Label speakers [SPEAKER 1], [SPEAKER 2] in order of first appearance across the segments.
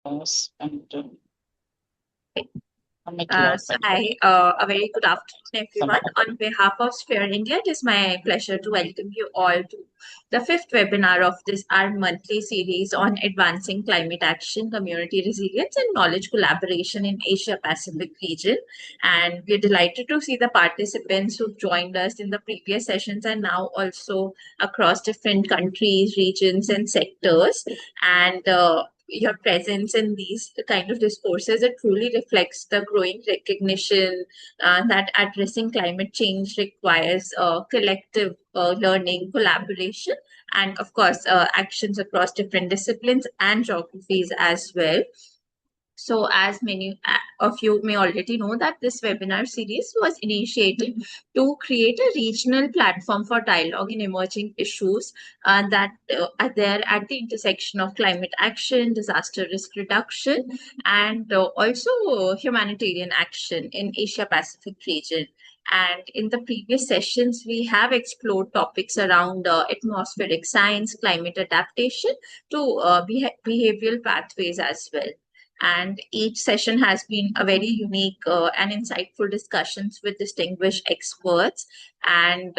[SPEAKER 1] listeners and make
[SPEAKER 2] Hi, a very good afternoon, everyone. On behalf of Sphere India, it is my pleasure to welcome you all to the fifth webinar of this our monthly series on advancing climate action, community resilience, and knowledge collaboration in Asia Pacific region. And we're delighted to see the participants who've joined us in the previous sessions and now also across different countries, regions, and sectors. And your presence in these kind of discourses, it truly reflects the growing recognition that addressing climate change requires collective learning, collaboration, and of course, actions across different disciplines and geographies as well. So, as many of you may already know, that this webinar series was initiated to create a regional platform for dialogue in emerging issues that are there at the intersection of climate action, disaster risk reduction, and also humanitarian action in Asia Pacific region. And in the previous sessions, we have explored topics around atmospheric science, climate adaptation to behavioral pathways as well. And each session has been a very unique and insightful discussions with distinguished experts. And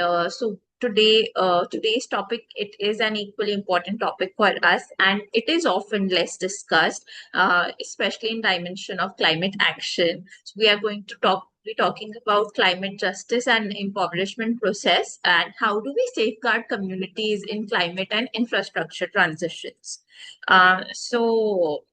[SPEAKER 2] today's topic, it is an equally important topic for us, and it is often less discussed, especially in dimension of climate action. So we are going to be talking about climate justice and impoverishment process, and how do we safeguard communities in climate and infrastructure transitions. So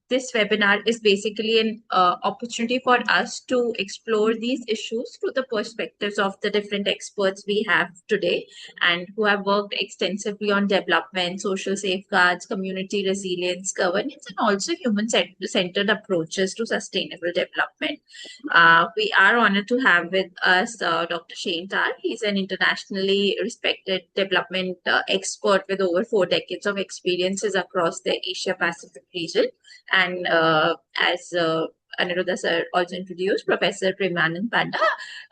[SPEAKER 2] this webinar is basically an opportunity for us to explore these issues through the perspectives of the different experts we have today and who have worked extensively on development, social safeguards, community resilience, governance, and also human-centered approaches to sustainable development. We are honored to have with us Dr. Shane Tar. He's an internationally respected development expert with over 4 decades of experiences across the Asia Pacific region. And as Aniruddha sir also introduced, Professor Premanand Panda,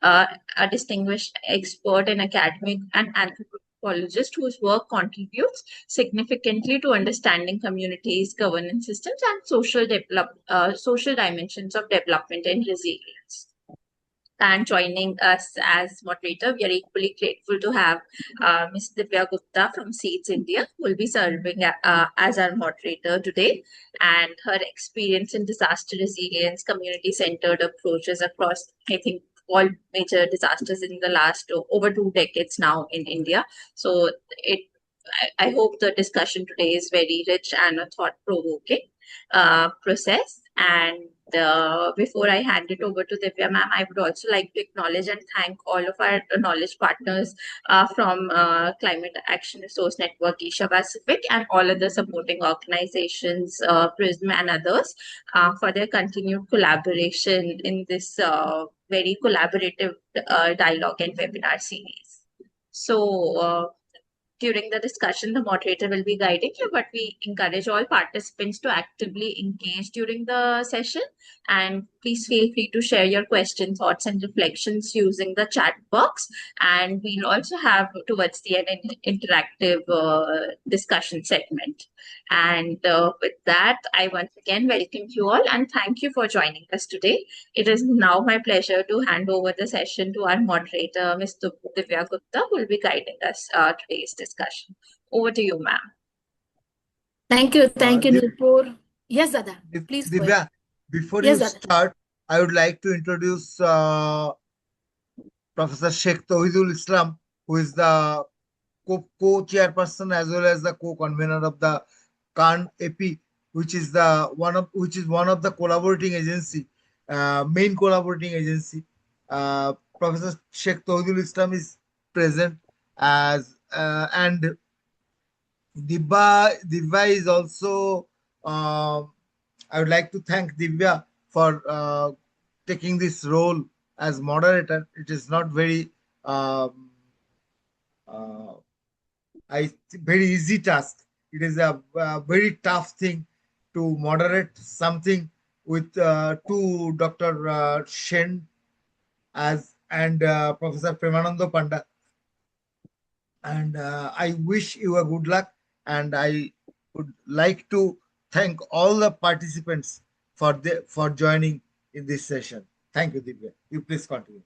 [SPEAKER 2] a distinguished expert in academic and anthropologist whose work contributes significantly to understanding communities, governance systems, and social dimensions of development and resilience. And joining us as moderator, we are equally grateful to have Ms. Divya Gupta from Seeds India, who will be serving as our moderator today. And her experience in disaster resilience, community-centered approaches across, I think, all major disasters in the last over 2 decades now in India. So I hope the discussion today is very rich and a thought-provoking process. And before I hand it over to Divya ma'am, I would also like to acknowledge and thank all of our knowledge partners from Climate Action Resource Network Asia Pacific and all other supporting organizations, PRISM and others, for their continued collaboration in this very collaborative dialogue and webinar series. So during the discussion, the moderator will be guiding you, but we encourage all participants to actively engage during the session. And please feel free to share your questions, thoughts, and reflections using the chat box. And we'll also have towards the end an interactive discussion segment. And with that, I once again welcome you all and thank you for joining us today. It is now my pleasure to hand over the session to our moderator, Ms. Divya Gupta, who will be guiding us today's discussion. Over to you, ma'am.
[SPEAKER 3] Thank you, Nupur. Yes, Dada, please go ahead.
[SPEAKER 4] Divya, before you start, I would like to introduce Professor Sheikh Tawhidul Islam, who is the co-chairperson as well as the co-convener of the CARN-AP, which is one of the collaborating agency, main collaborating agency. Professor Sheikh Tawhidul Islam is present as and Divya is also. I would like to thank Divya for taking this role as moderator. It is not very very easy task. It is a very tough thing to moderate something with to Dr. Shen and Professor Premanando Panda. And I wish you a good luck. And I would like to thank all the participants for joining in this session. Thank you, Divya. You please continue.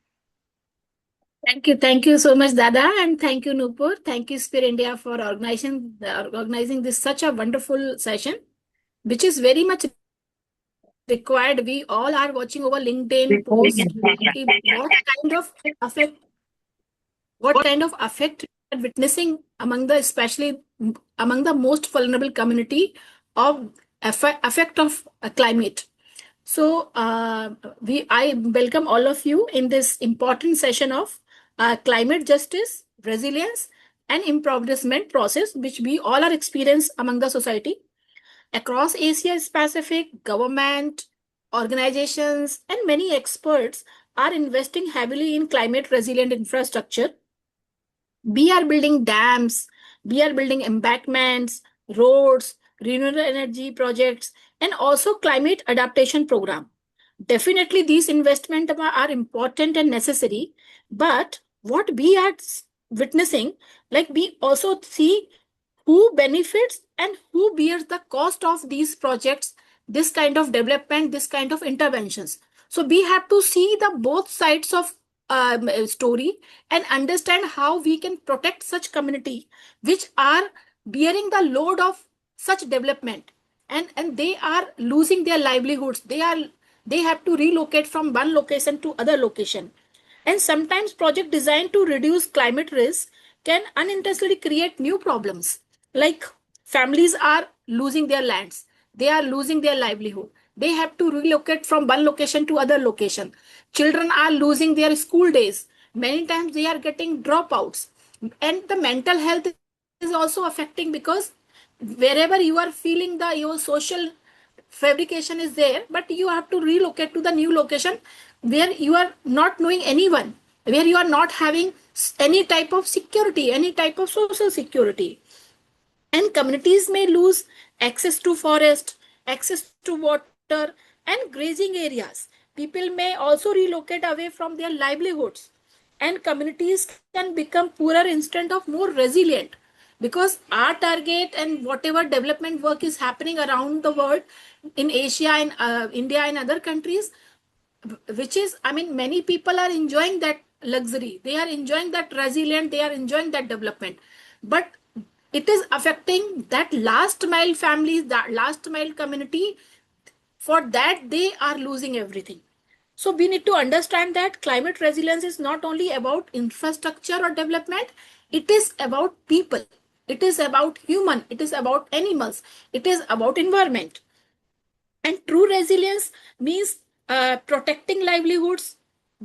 [SPEAKER 3] Thank you so much, Dada, and thank you, Nupur. Thank you, Sphere India, for organizing this such a wonderful session, which is very much required. We all are watching over LinkedIn post. Effect, what kind of effect we are witnessing among the, especially among the most vulnerable community of effect of climate. So I welcome all of you in this important session of climate justice, resilience, and impoverishment process, which we all are experiencing among the society. Across Asia Pacific, government, organizations, and many experts are investing heavily in climate resilient infrastructure. We are building dams, we are building embankments, roads, renewable energy projects, and also climate adaptation program. Definitely, these investments are important and necessary, but what we are witnessing, like we also see who benefits and who bears the cost of these projects, this kind of development, this kind of interventions. So we have to see the both sides of story and understand how we can protect such community which are bearing the load of such development, and they are losing their livelihoods. They have to relocate from one location to other location, and sometimes project designed to reduce climate risk can unintentionally create new problems, like families are losing their lands, they are losing their livelihood, they have to relocate from one location to other location, children are losing their school days, many times they are getting dropouts, and the mental health is also affecting, because wherever you are feeling the your social fabrication is there, but you have to relocate to the new location where you are not knowing anyone, where you are not having any type of security, any type of social security. And communities may lose access to forest, access to water, and grazing areas. People may also relocate away from their livelihoods, and communities can become poorer instead of more resilient, because our target and whatever development work is happening around the world, in Asia and India and other countries, which is, I mean, many people are enjoying that luxury, they are enjoying that resilient, they are enjoying that development, but it is affecting that last mile families, that last mile community. For that, they are losing everything. So we need to understand that climate resilience is not only about infrastructure or development, it is about people, it is about human, it is about animals, it is about environment. And true resilience means protecting livelihoods,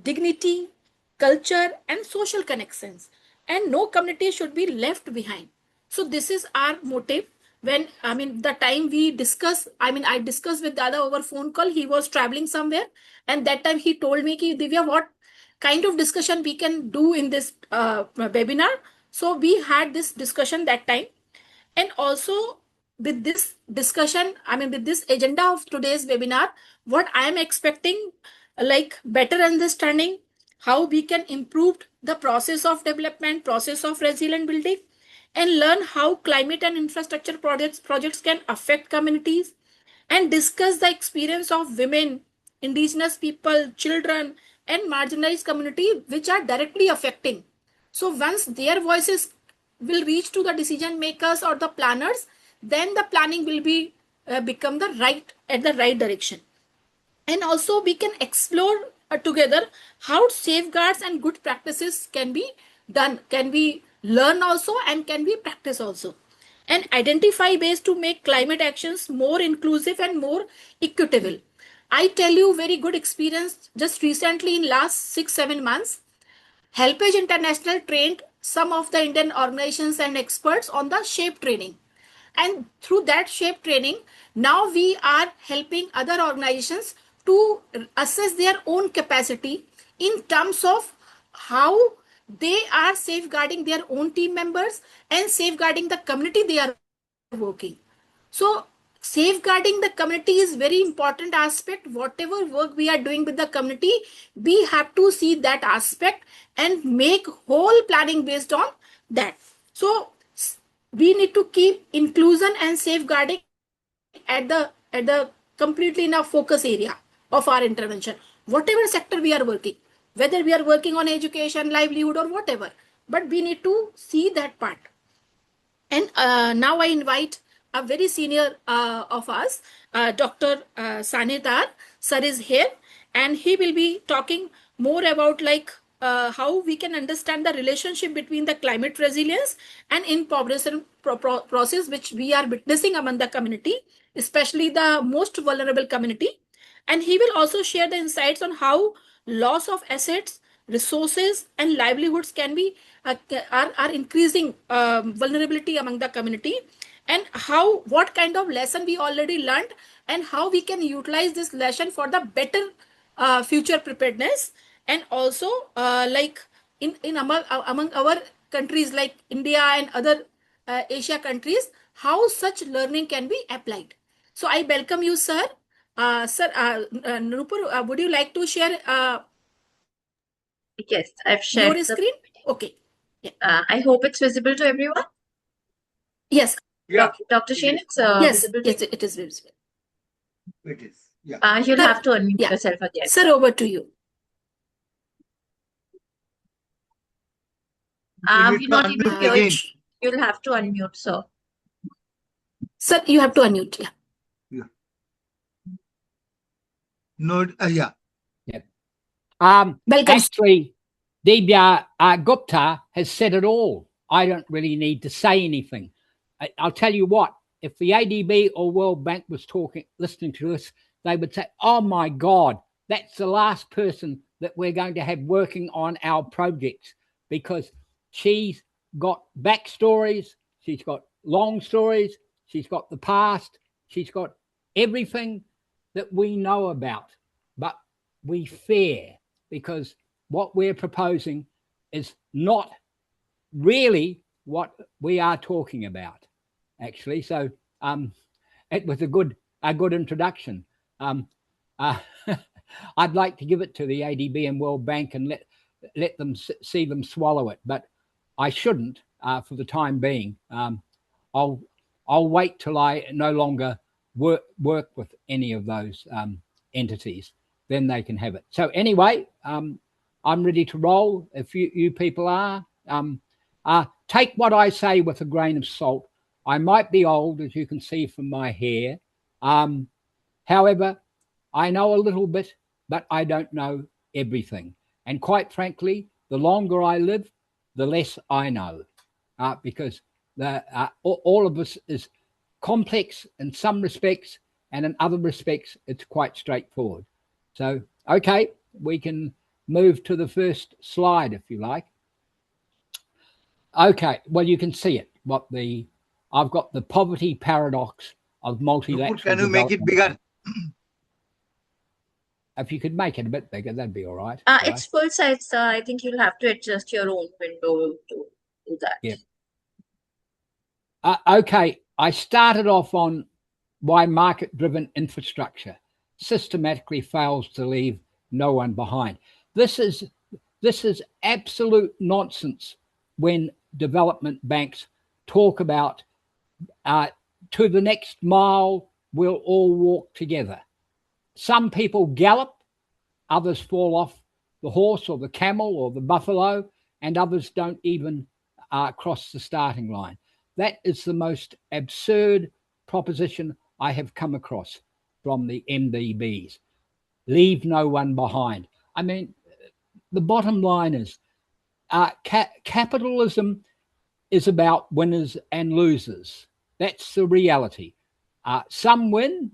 [SPEAKER 3] dignity, culture, and social connections. And no community should be left behind. So this is our motive. When, I mean, the time we discuss, I mean, I discussed with Dada over phone call. He was traveling somewhere, and that time he told me, "Ki Divya, what kind of discussion we can do in this webinar?" So we had this discussion that time, and also with this discussion, I mean, with this agenda of today's webinar, what I am expecting, like better understanding how we can improve the process of development, process of resilient building, and learn how climate and infrastructure projects can affect communities, and discuss the experience of women, indigenous people, children, and marginalized community which are directly affecting. So once their voices will reach to the decision makers or the planners, then the planning will be become the right at the right direction. And also we can explore together how safeguards and good practices can be done, can be learn also, and can be practice also, and identify ways to make climate actions more inclusive and more equitable. I tell you very good experience just recently in last 6-7 months. Helpage International trained some of the Indian organizations and experts on the shape training. And through that shape training, now we are helping other organizations to assess their own capacity in terms of how they are safeguarding their own team members and safeguarding the community they are working. So safeguarding the community is very important aspect. Whatever work we are doing with the community, we have to see that aspect and make whole planning based on that. So we need to keep inclusion and safeguarding at the completely in a focus area of our intervention, whatever sector we are working, whether we are working on education, livelihood, or whatever, but we need to see that part. And now I invite a very senior of us, Dr. Sanetar sir is here, and he will be talking more about like how we can understand the relationship between the climate resilience and impoverishment process which we are witnessing among the community, especially the most vulnerable community. And he will also share the insights on how loss of assets, resources, and livelihoods can be are increasing vulnerability among the community, and how what kind of lesson we already learned, and how we can utilize this lesson for the better future preparedness. And also like in among our countries like India and other Asia countries, how such learning can be applied. So I welcome you, sir. Nupur, would you like to share
[SPEAKER 2] Yes, I've shared
[SPEAKER 3] your
[SPEAKER 2] the.
[SPEAKER 3] screen? Okay. Yeah.
[SPEAKER 2] I hope it's visible to everyone.
[SPEAKER 3] Yes.
[SPEAKER 4] Yeah,
[SPEAKER 2] Dr. Shane, it's
[SPEAKER 3] Yes.
[SPEAKER 2] visible to
[SPEAKER 3] Yes, it is visible.
[SPEAKER 4] it is. Yeah.
[SPEAKER 2] You'll
[SPEAKER 3] Sir,
[SPEAKER 2] have to unmute
[SPEAKER 3] yeah.
[SPEAKER 2] yourself again.
[SPEAKER 3] Sir, over to you.
[SPEAKER 4] You
[SPEAKER 2] We're
[SPEAKER 4] need to
[SPEAKER 2] not able to
[SPEAKER 4] unmute
[SPEAKER 2] hear
[SPEAKER 4] again.
[SPEAKER 2] you. You'll have to unmute, sir.
[SPEAKER 3] Sir, you have to unmute. Yeah.
[SPEAKER 4] No, yeah.
[SPEAKER 3] Welcome.
[SPEAKER 1] Actually, Divya Gupta has said it all. I don't really need to say anything. I'll tell you what, if the ADB or World Bank was listening to us, they would say, oh my God, that's the last person that we're going to have working on our projects, because she's got backstories, she's got long stories, she's got the past, she's got everything that we know about, but we fear, because what we're proposing is not really what we are talking about, actually. So it was a good introduction. I'd like to give it to the ADB and World Bank and let them see them swallow it, but I shouldn't for the time being. I'll wait till I no longer work with any of those entities. Then they can have it. So anyway, I'm ready to roll. If you people are, take what I say with a grain of salt. I might be old, as you can see from my hair. However, I know a little bit, but I don't know everything. And quite frankly, the longer I live, the less I know, because all of us is complex in some respects, and in other respects, it's quite straightforward. So, okay, we can move to the first slide if you like. Okay, well, you can see it. I've got the poverty paradox of multilateral
[SPEAKER 4] Can you make it bigger?
[SPEAKER 1] If you could make it a bit bigger, that'd be all right.
[SPEAKER 2] It's full size, sir. I think you'll have to adjust your own window to do that.
[SPEAKER 1] Yeah. Okay, I started off on why market-driven infrastructure systematically fails to leave no one behind. This is absolute nonsense when development banks talk about to the next mile, we'll all walk together. Some people gallop, others fall off the horse or the camel or the buffalo, and others don't even cross the starting line. That is the most absurd proposition I have come across from the MDBs. Leave no one behind. I mean, the bottom line is capitalism is about winners and losers. That's the reality. Some win,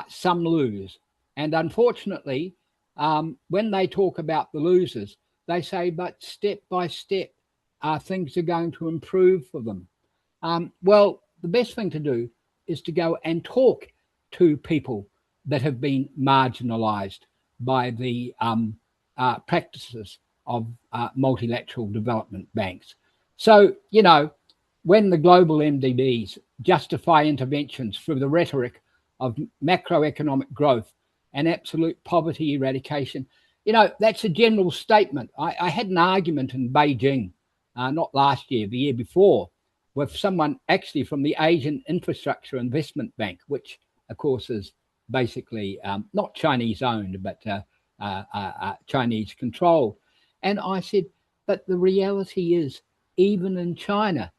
[SPEAKER 1] some lose. And unfortunately, when they talk about the losers, they say, but step by step, things are going to improve for them. Well, the best thing to do is to go and talk to people that have been marginalized by the practices of multilateral development banks. So, when the global MDBs justify interventions through the rhetoric of macroeconomic growth and absolute poverty eradication, that's a general statement. I had an argument in Beijing, not last year, the year before, with someone actually from the Asian Infrastructure Investment Bank, which of course is basically not Chinese owned, but Chinese controlled. And I said, but the reality is, even in China,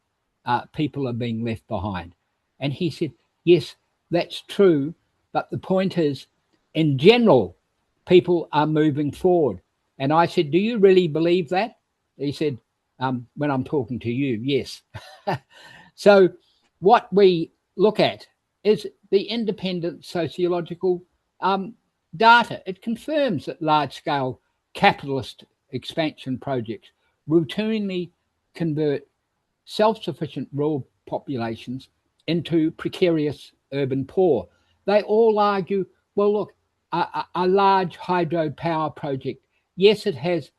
[SPEAKER 1] people are being left behind. And he said, yes, that's true. But the point is, in general, people are moving forward. And I said, do you really believe that? He said, when I'm talking to you, yes. So what we look at is the independent sociological data. It confirms that large-scale capitalist expansion projects routinely convert self-sufficient rural populations into precarious urban poor. They all argue, well, look, a large hydropower project, yes, it has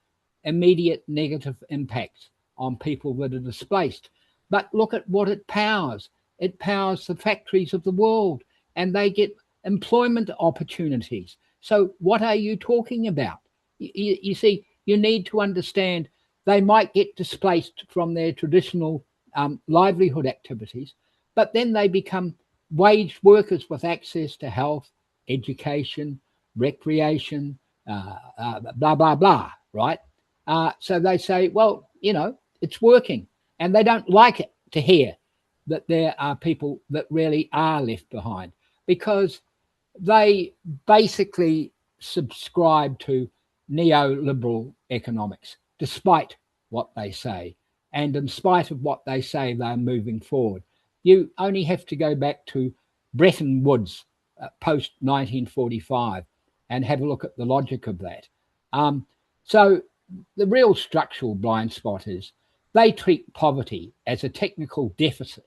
[SPEAKER 1] immediate negative impacts on people that are displaced, but look at what it powers. It powers the factories of the world, and they get employment opportunities. So what are you talking about? You see, you need to understand they might get displaced from their traditional livelihood activities, but then they become wage workers with access to health, education, recreation, blah, blah, blah, right? So they say, well, you know, it's working. And they don't like it to hear that there are people that really are left behind, because they basically subscribe to neoliberal economics, despite what they say. And in spite of what they say, they're moving forward. You only have to go back to Bretton Woods post 1945 and have a look at the logic of that. So the real structural blind spot is they treat poverty as a technical deficit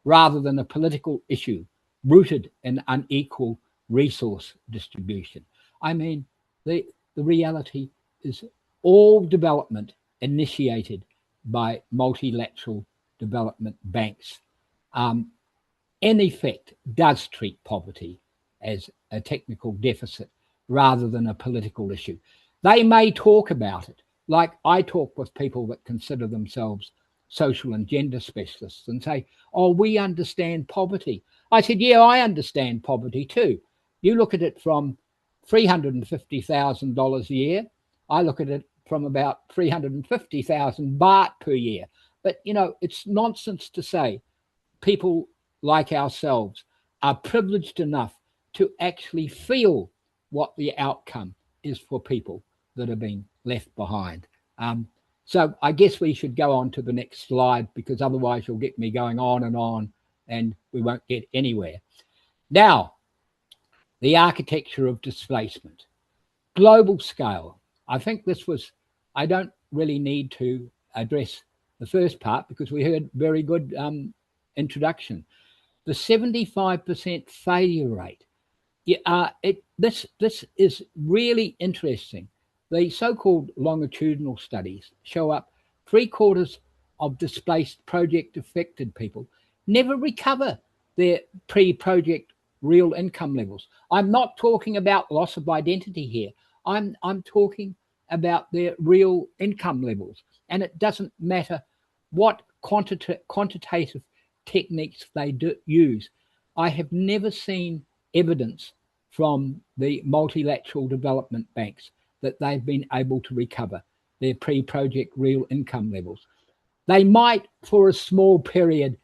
[SPEAKER 1] rather than a political issue rooted in unequal resource distribution. I mean, the reality is all development initiated by multilateral development banks, in effect, does treat poverty as a technical deficit rather than a political issue. They may talk about it, like I talk with people that consider themselves social and gender specialists and say, oh, we understand poverty. I said, yeah, I understand poverty too. You look at it from $350,000 a year. I look at it from about 350,000 baht per year. But, you know, it's nonsense to say people like ourselves are privileged enough to actually feel what the outcome is for people that are being left behind. So I guess we should go on to the next slide, because otherwise you'll get me going on and we won't get anywhere. Now, the architecture of displacement, global scale. I think this was, I don't really need to address the first part because we heard very good introduction. The 75% failure rate. This is really interesting. The so-called longitudinal studies show up 3/4 of displaced project affected people never recover their pre-project real income levels. I'm not talking about loss of identity here. I'm talking about their real income levels. And it doesn't matter what quantitative techniques they use. I have never seen evidence from the multilateral development banks that they've been able to recover their pre-project real income levels. They might for a small period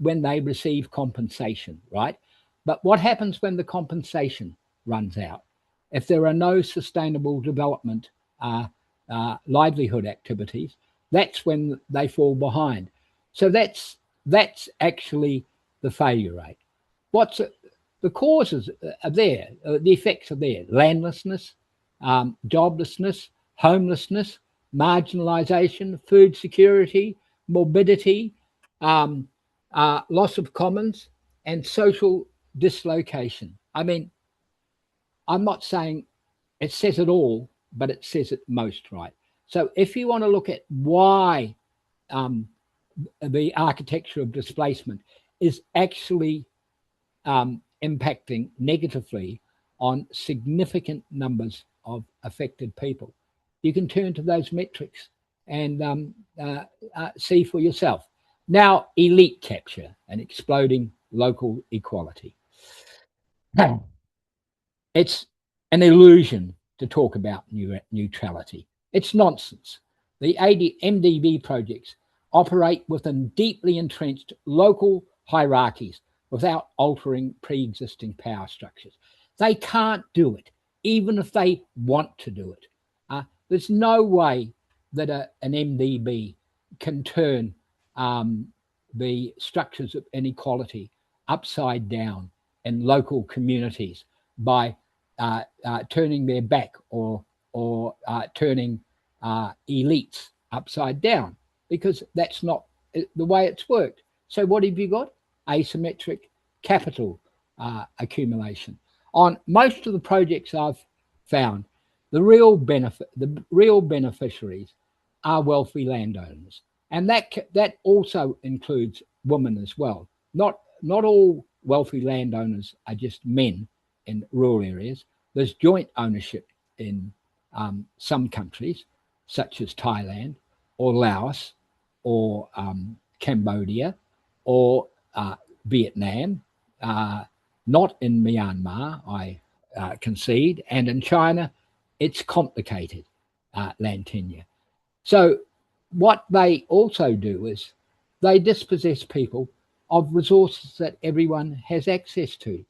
[SPEAKER 1] when they receive compensation, right? But what happens when the compensation runs out? If there are no sustainable development livelihood activities, that's when they fall behind. So that's actually the failure rate. The causes are there, the effects are there: landlessness, joblessness, homelessness, marginalisation, food security, morbidity, loss of commons, and social dislocation. I mean, I'm not saying it says it all, but it says it most, right? So if you want to look at why the architecture of displacement is actually impacting negatively on significant numbers of affected people, you can turn to those metrics and see for yourself. Now, elite capture and exploding local equality. It's an illusion to talk about neutrality. It's nonsense. The MDB projects operate within deeply entrenched local hierarchies without altering pre-existing power structures. They can't do it, even if they want to do it. There's no way that an MDB can turn the structures of inequality upside down in local communities by turning their back or turning elites upside down, because that's not the way it's worked. So what have you got? Asymmetric capital accumulation. On most of the projects I've found, the real beneficiaries are wealthy landowners, and that also includes women as well. Not all wealthy landowners are just men in rural areas. There's joint ownership in some countries, such as Thailand or Laos or Cambodia or Vietnam, not in Myanmar, I concede, and in China, it's complicated land tenure. So what they also do is they dispossess people of resources that everyone has access to,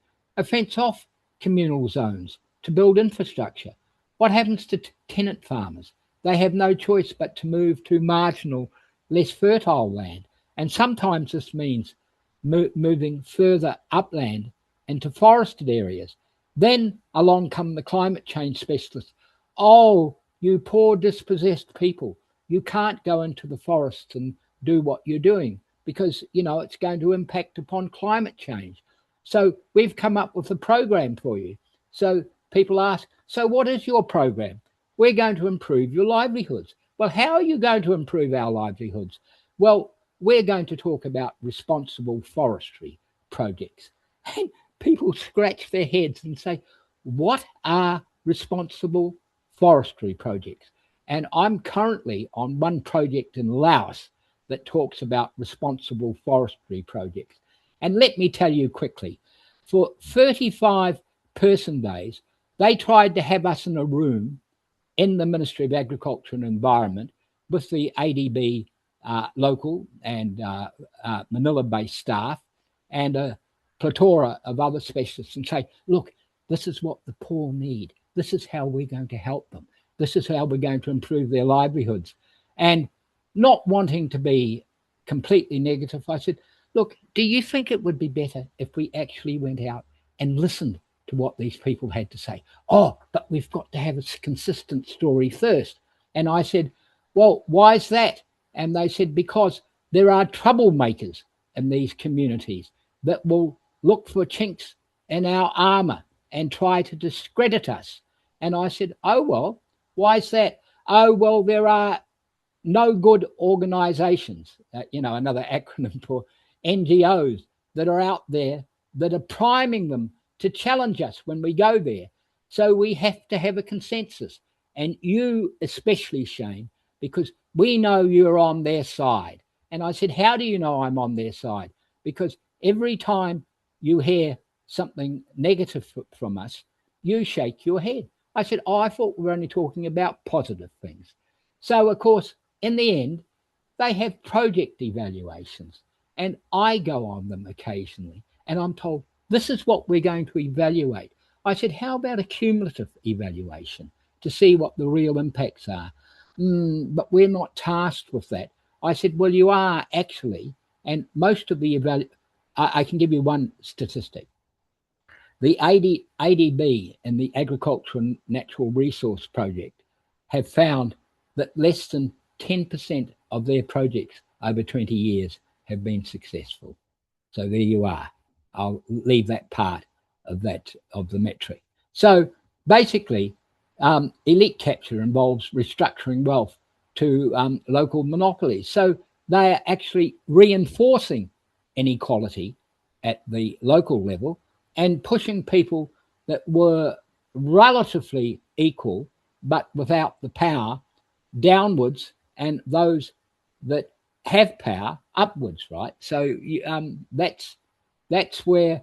[SPEAKER 1] fence off communal zones to build infrastructure. What happens to tenant farmers? They have no choice but to move to marginal, less fertile land. And sometimes this means moving further upland into forested areas. Then along come the climate change specialists. Oh, you poor dispossessed people, you can't go into the forests and do what you're doing because, you know, it's going to impact upon climate change. So we've come up with a program for you. So people ask, so what is your program? We're going to improve your livelihoods. Well, how are you going to improve our livelihoods? Well, we're going to talk about responsible forestry projects. And people scratch their heads and say, what are responsible forestry projects? And I'm currently on one project in Laos that talks about responsible forestry projects. And let me tell you quickly, for 35 person days, they tried to have us in a room in the Ministry of Agriculture and Environment with the ADB local and Manila-based staff and a plethora of other specialists and say, look, this is what the poor need. This is how we're going to help them. This is how we're going to improve their livelihoods. And not wanting to be completely negative, I said, look, do you think it would be better if we actually went out and listened to what these people had to say? Oh, but we've got to have a consistent story first. And I said, well, why is that? And they said, because there are troublemakers in these communities that will look for chinks in our armor and try to discredit us. And I said, oh, well, why is that? Oh, well, there are no good organizations, another acronym for NGOs that are out there that are priming them to challenge us when we go there. So we have to have a consensus. And you especially, Shane, because we know you're on their side. And I said, how do you know I'm on their side? Because every time you hear something negative from us, you shake your head. I said, oh, I thought we were only talking about positive things. So, of course, in the end, they have project evaluations. And I go on them occasionally. And I'm told, this is what we're going to evaluate. I said, how about a cumulative evaluation to see what the real impacts are? But we're not tasked with that. I said, well, you are actually. And most of the I can give you one statistic. The ADB and the Agriculture and Natural Resource Project have found that less than 10% of their projects over 20 years have been successful. So there you are. I'll leave that part of the metric. So basically, elite capture involves restructuring wealth to local monopolies. So they are actually reinforcing inequality at the local level and pushing people that were relatively equal but without the power downwards, and those that have power upwards, right? So that's where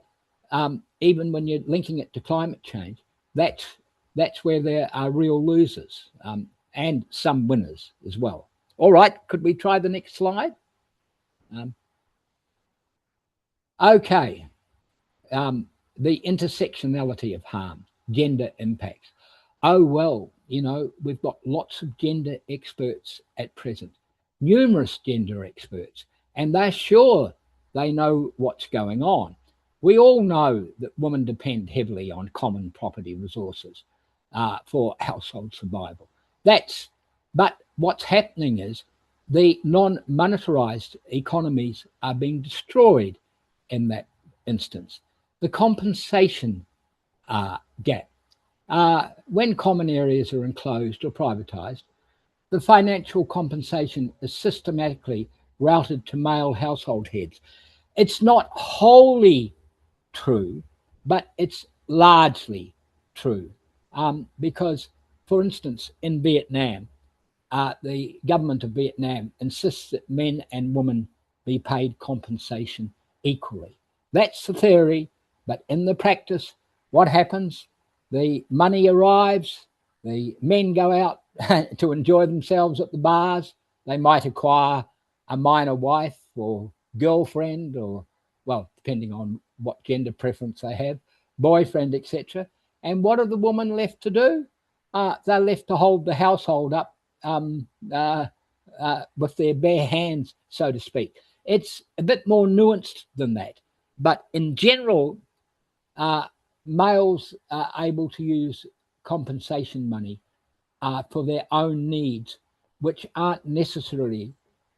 [SPEAKER 1] even when you're linking it to climate change, that's where there are real losers and some winners as well. All right, could we try the next slide? Okay, the intersectionality of harm, gender impacts. Oh, well, you know, we've got lots of gender experts at present, numerous gender experts, and they're sure they know what's going on. We all know that women depend heavily on common property resources for household survival. But what's happening is the non-monetarized economies are being destroyed in that instance. The compensation gap. When common areas are enclosed or privatized, the financial compensation is systematically routed to male household heads. It's not wholly true, but it's largely true. Because, for instance, in Vietnam, the government of Vietnam insists that men and women be paid compensation equally. That's the theory, but in the practice, what happens? The money arrives, the men go out to enjoy themselves at the bars. They might acquire a minor wife or girlfriend, or, well, depending on what gender preference they have, boyfriend, etc. And what are the women left to do? They're left to hold the household up with their bare hands, so to speak. It's a bit more nuanced than that. But in general, males are able to use compensation money for their own needs, which aren't necessarily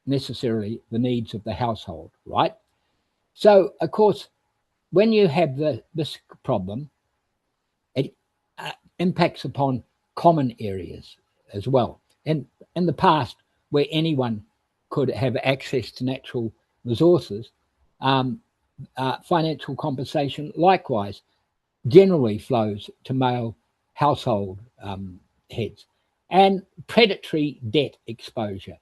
[SPEAKER 1] the needs of the household, right? So, of course, when you have this problem, it impacts upon common areas as well. And in the past, where anyone could have access to natural resources, financial compensation likewise generally flows to male household heads. And predatory debt exposure.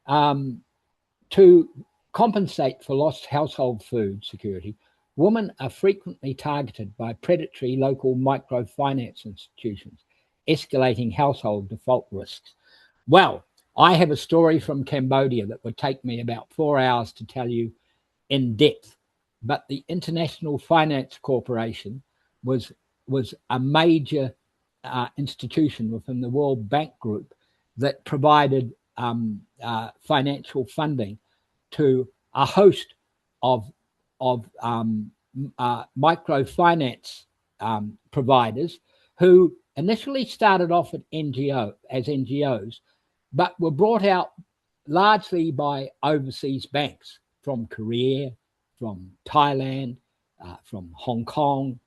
[SPEAKER 1] To compensate for lost household food security, women are frequently targeted by predatory local microfinance institutions, escalating household default risks. Well, I have a story from Cambodia that would take me about 4 hours to tell you in depth, but the International Finance Corporation was a major institution within the World Bank Group that provided financial funding to a host of microfinance providers who initially started off as NGOs, but were brought out largely by overseas banks from Korea, from Thailand, from Hong Kong,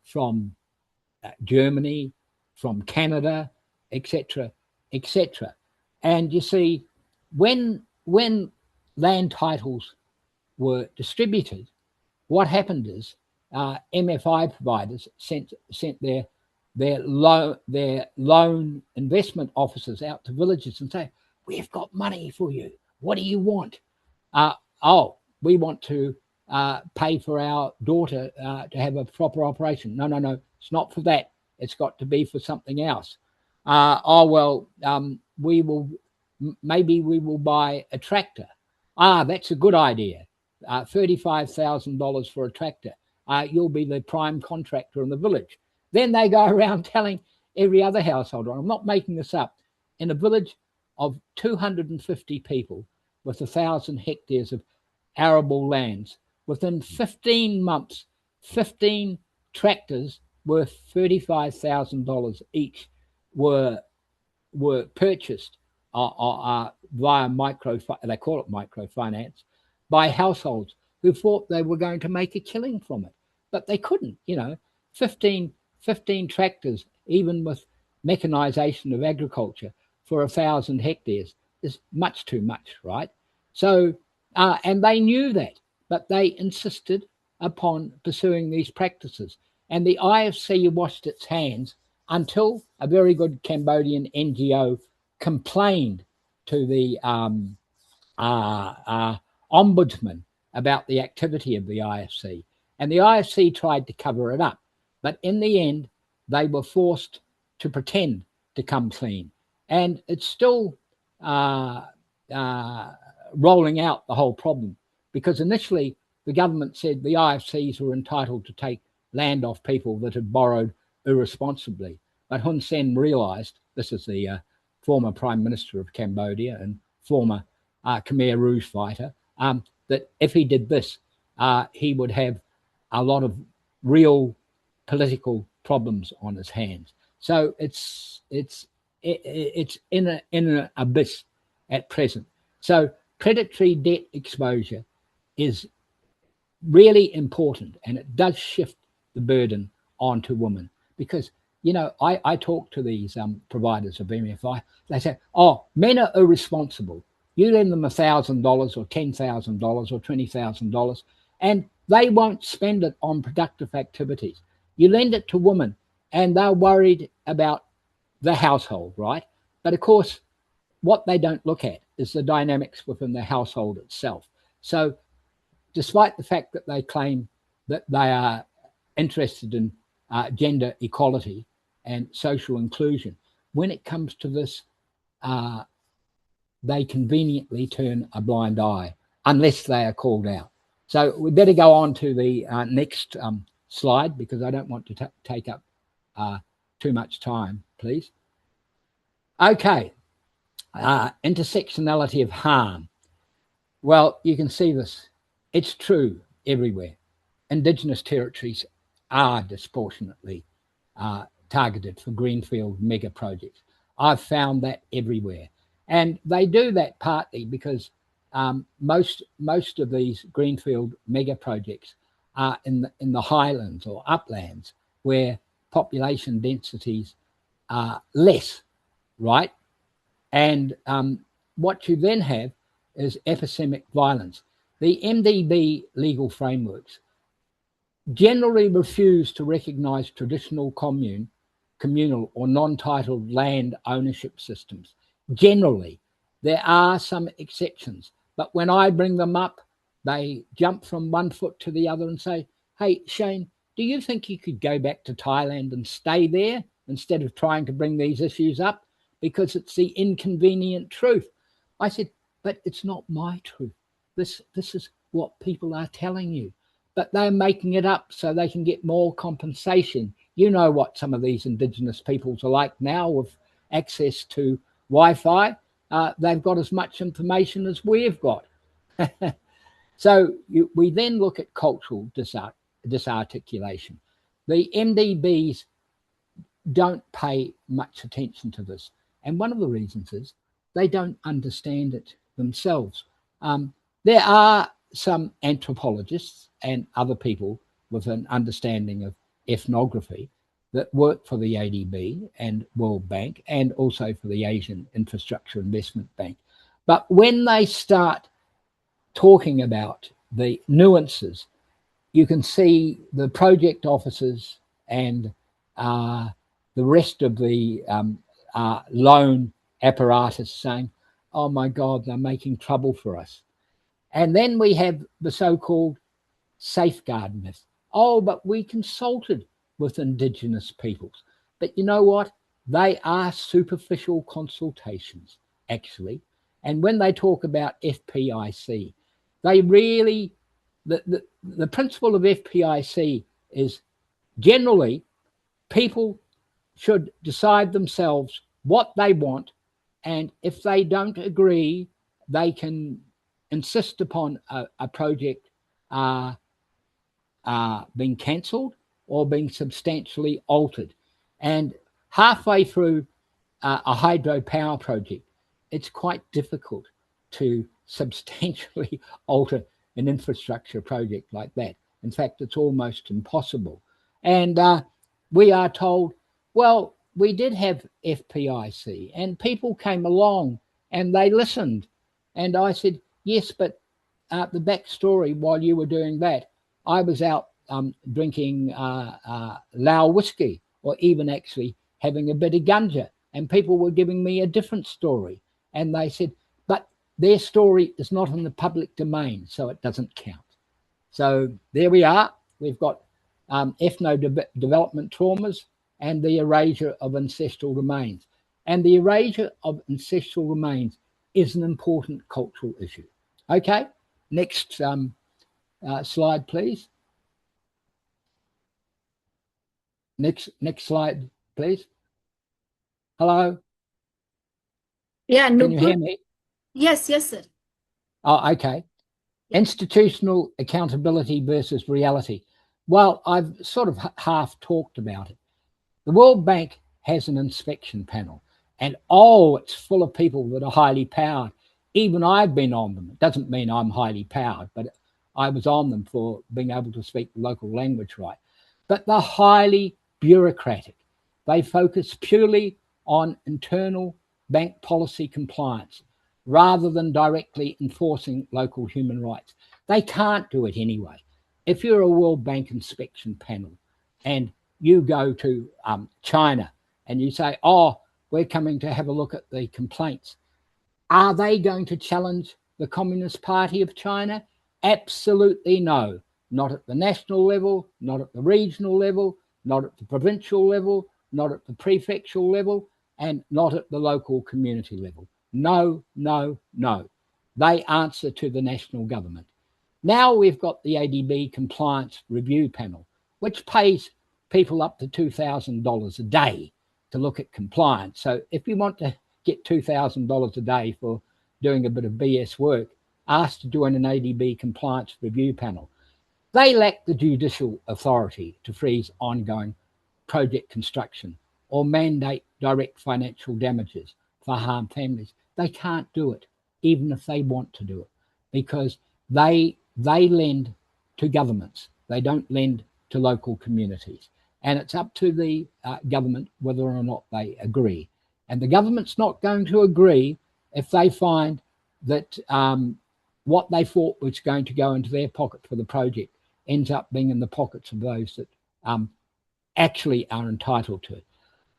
[SPEAKER 1] from Germany, from Canada, etc., etc. And you see, when land titles were distributed, what happened is MFI providers sent their loan investment officers out to villages and say, "We've got money for you. What do you want?" We want to pay for our daughter to have a proper operation. No, it's not for that. It's got to be for something else. Maybe we will buy a tractor. That's a good idea. $35,000 for a tractor. You'll be the prime contractor in the village. Then they go around telling every other household, I'm not making this up, in a village of 250 people with 1,000 hectares of arable lands, within 15 months, 15 tractors worth $35,000 each were purchased via they call it microfinance, by households who thought they were going to make a killing from it, but they couldn't. 15 tractors, even with mechanization of agriculture, for 1,000 hectares is much too much, right? So, and they knew that, but they insisted upon pursuing these practices. And the IFC washed its hands until a very good Cambodian NGO complained to the ombudsman about the activity of the IFC, and the IFC tried to cover it up, but in the end they were forced to pretend to come clean, and it's still rolling out the whole problem, because initially the government said the IFCs were entitled to take land off people that had borrowed irresponsibly, but Hun Sen realized, this is the former Prime Minister of Cambodia and former Khmer Rouge fighter, that if he did this, he would have a lot of real political problems on his hands. So it's in an abyss at present. So predatory debt exposure is really important, and it does shift the burden onto women, because I talk to these providers of MFI. They say, oh, men are irresponsible. You lend them $1,000 or $10,000 or $20,000 and they won't spend it on productive activities. You lend it to women and they're worried about the household, right? But of course, what they don't look at is the dynamics within the household itself. So despite the fact that they claim that they are interested in gender equality and social inclusion, when it comes to this, they conveniently turn a blind eye unless they are called out. So we better go on to the next slide, because I don't want to take up too much time, please. Okay, intersectionality of harm. Well, you can see this. It's true everywhere. Indigenous territories are disproportionately targeted for greenfield mega projects. I've found that everywhere. And they do that partly because most of these greenfield mega projects are in the highlands or uplands, where population densities are less, right? And what you then have is epistemic violence. The MDB legal frameworks generally refuse to recognise traditional communal or non-titled land ownership systems. Generally, there are some exceptions, but when I bring them up, they jump from one foot to the other and say, hey, Shane, do you think you could go back to Thailand and stay there instead of trying to bring these issues up? Because it's the inconvenient truth. I said, but it's not my truth. This is what people are telling you. But they're making it up so they can get more compensation. You know what some of these Indigenous peoples are like now with access to Wi-Fi. They've got as much information as we've got. So we then look at cultural disarticulation. The MDBs don't pay much attention to this. And one of the reasons is they don't understand it themselves. There are some anthropologists and other people with an understanding of ethnography that work for the ADB and World Bank, and also for the Asian Infrastructure Investment Bank. But when they start talking about the nuances, you can see the project officers and the rest of the loan apparatus saying, oh my God, they're making trouble for us. And then we have the so-called safeguard myth. Oh, but we consulted with Indigenous peoples. But you know what? They are superficial consultations, actually. And when they talk about FPIC, they really, the principle of FPIC is generally people should decide themselves what they want, and if they don't agree, they can insist upon a project being cancelled or being substantially altered. And halfway through a hydropower project, it's quite difficult to substantially alter an infrastructure project like that. In fact, it's almost impossible. And we are told, well, we did have FPIC and people came along and they listened. And I said, yes, but the backstory, while you were doing that, I was out drinking Lao whiskey, or even actually having a bit of ganja, and people were giving me a different story. And they said, but their story is not in the public domain, so it doesn't count. So there we are. We've got ethno-development traumas and the erasure of ancestral remains. And the erasure of ancestral remains is an important cultural issue. Okay, next slide, please. Next slide, please. Hello?
[SPEAKER 3] Yeah, no.
[SPEAKER 1] Can you hear me?
[SPEAKER 3] Yes, sir.
[SPEAKER 1] Oh, okay. Institutional accountability versus reality. Well, I've sort of half talked about it. The World Bank has an inspection panel, and it's full of people that are highly powered. Even I've been on them. It doesn't mean I'm highly powered, but I was on them for being able to speak the local language right. But they're highly bureaucratic. They focus purely on internal bank policy compliance rather than directly enforcing local human rights. They can't do it anyway. If you're a World Bank inspection panel and you go to China and you say, oh, we're coming to have a look at the complaints, are they going to challenge the Communist Party of China? Absolutely no. Not at the national level, not at the regional level, not at the provincial level, not at the prefectural level, and not at the local community level. No, no, no. They answer to the national government. Now we've got the ADB Compliance Review Panel, which pays people up to $2,000 a day to look at compliance. So if you want to get $2,000 a day for doing a bit of BS work, ask to join an ADB Compliance Review Panel. They lack the judicial authority to freeze ongoing project construction or mandate direct financial damages for harmed families. They can't do it, even if they want to do it, because they lend to governments. They don't lend to local communities. And it's up to the government whether or not they agree. And the government's not going to agree if they find that what they thought was going to go into their pocket for the project ends up being in the pockets of those that actually are entitled to it.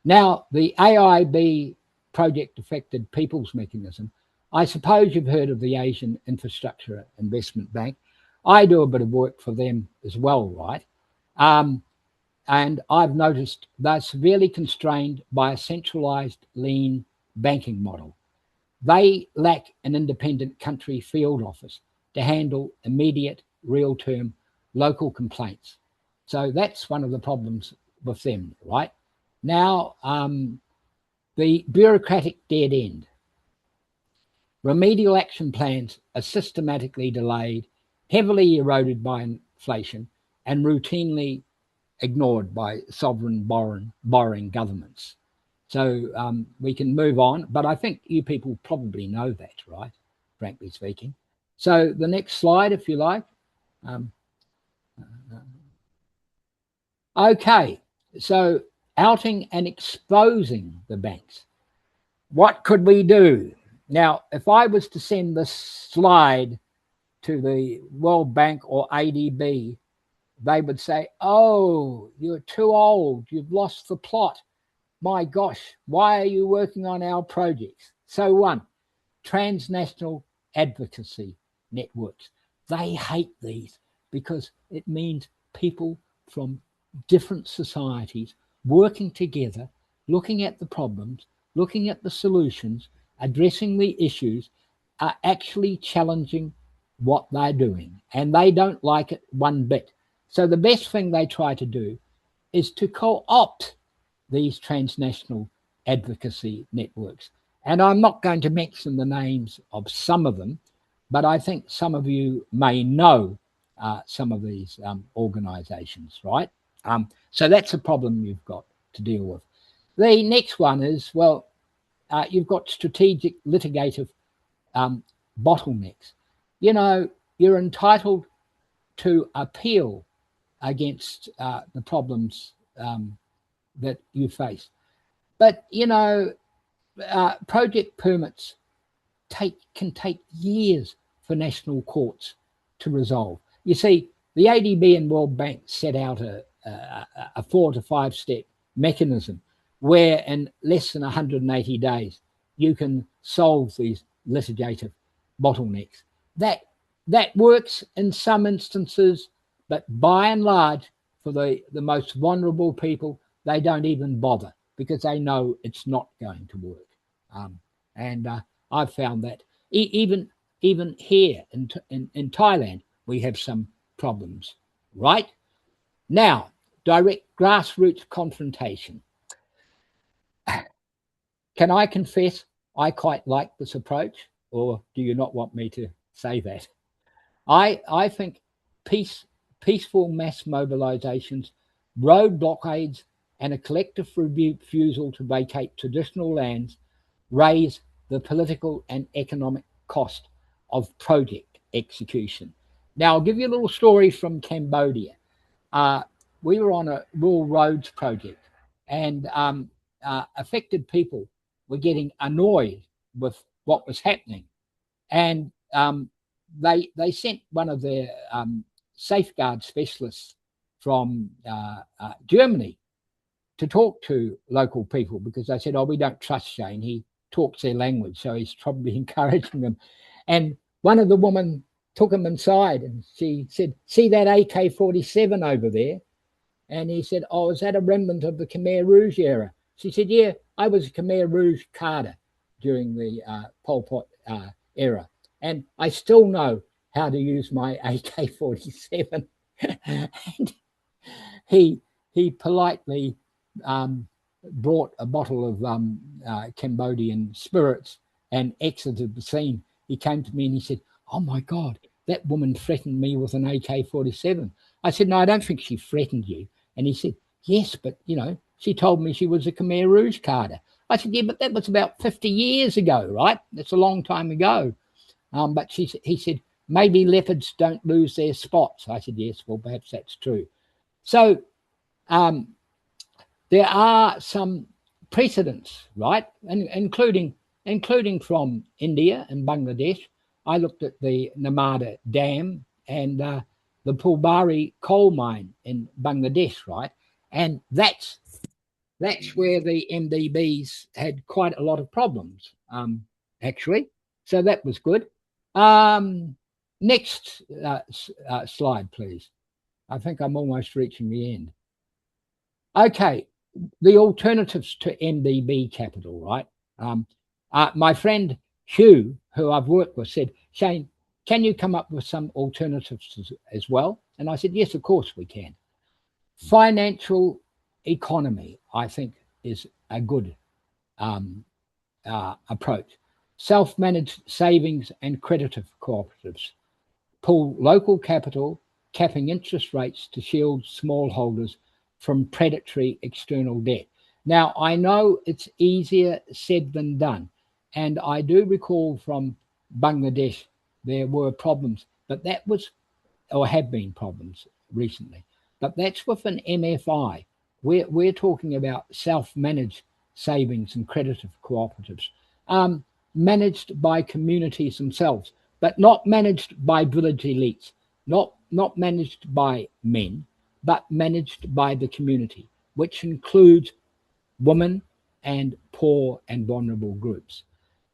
[SPEAKER 1] Now, the AIB Project Affected Peoples Mechanism, I suppose you've heard of the Asian Infrastructure Investment Bank. I do a bit of work for them as well, right? And I've noticed they're severely constrained by a centralised lean banking model. They lack an independent country field office to handle immediate, real-term local complaints. So that's one of the problems with them, right? Now, the bureaucratic dead end. Remedial action plans are systematically delayed, heavily eroded by inflation, and routinely ignored by sovereign borrowing governments. So we can move on, but I think you people probably know that, right? Frankly speaking. So the next slide, if you like. Okay, so outing and exposing the banks. What could we do? Now, if I was to send this slide to the World Bank or ADB, they would say, oh, you're too old, you've lost the plot. My gosh, why are you working on our projects? So one, transnational advocacy networks. They hate these because it means people from different societies working together, looking at the problems, looking at the solutions, addressing the issues, are actually challenging what they're doing. And they don't like it one bit. So the best thing they try to do is to co-opt these transnational advocacy networks. And I'm not going to mention the names of some of them, but I think some of you may know some of these organizations, right? So that's a problem you've got to deal with. The next one is, well, you've got strategic litigative bottlenecks. You know, you're entitled to appeal against the problems that you face. But, you know, project permits can take years for national courts to resolve. You see, the ADB and World Bank set out a 4 to 5 step mechanism where in less than 180 days, you can solve these litigative bottlenecks. That works in some instances, but by and large, for the most vulnerable people, they don't even bother because they know it's not going to work. And I've found that even here in Thailand, we have some problems. Right now, direct grassroots confrontation. Can I confess I quite like this approach, or do you not want me to say that? I think peaceful mass mobilizations, road blockades, and a collective refusal to vacate traditional lands raise the political and economic cost of project execution. Now, I'll give you a little story from Cambodia. We were on a rural roads project, and affected people were getting annoyed with what was happening, and they sent one of their safeguard specialists from Germany to talk to local people because they said, "Oh, we don't trust Shane. He talks their language, so he's probably encouraging them." And one of the women took him inside, and she said, "See that AK-47 over there?" And he said, "Oh, is that a remnant of the Khmer Rouge era?" She said, "Yeah, I was a Khmer Rouge cadre during the Pol Pot era, and I still know how to use my AK-47." And he politely brought a bottle of Cambodian spirits and exited the scene. He came to me and he said, "Oh my God, that woman threatened me with an AK-47. I said, "No, I don't think she threatened you." And he said, "Yes, but she told me she was a Khmer Rouge cadre." I said, "Yeah, but that was about 50 years ago, right? That's a long time ago." But he said, "Maybe leopards don't lose their spots." I said, "Yes, well, perhaps that's true." So there are some precedents, right? And including from India and Bangladesh. I looked at the Narmada Dam and the Pulbari coal mine in Bangladesh, right? And that's where the MDBs had quite a lot of problems, actually. So that was good. Next slide, please. I think I'm almost reaching the end. Okay, the alternatives to MDB capital, right? My friend Hugh, who I've worked with, said, "Shane, can you come up with some alternatives as well?" And I said, "Yes, of course we can." Financial economy, I think, is a good approach. Self-managed savings and creditor cooperatives pull local capital, capping interest rates to shield smallholders from predatory external debt. Now, I know it's easier said than done, and I do recall from Bangladesh there were problems, but that was, or have been problems recently, but that's with an MFI. We're talking about self-managed savings and creditor cooperatives, managed by communities themselves, but not managed by village elites, not managed by men, but managed by the community, which includes women and poor and vulnerable groups.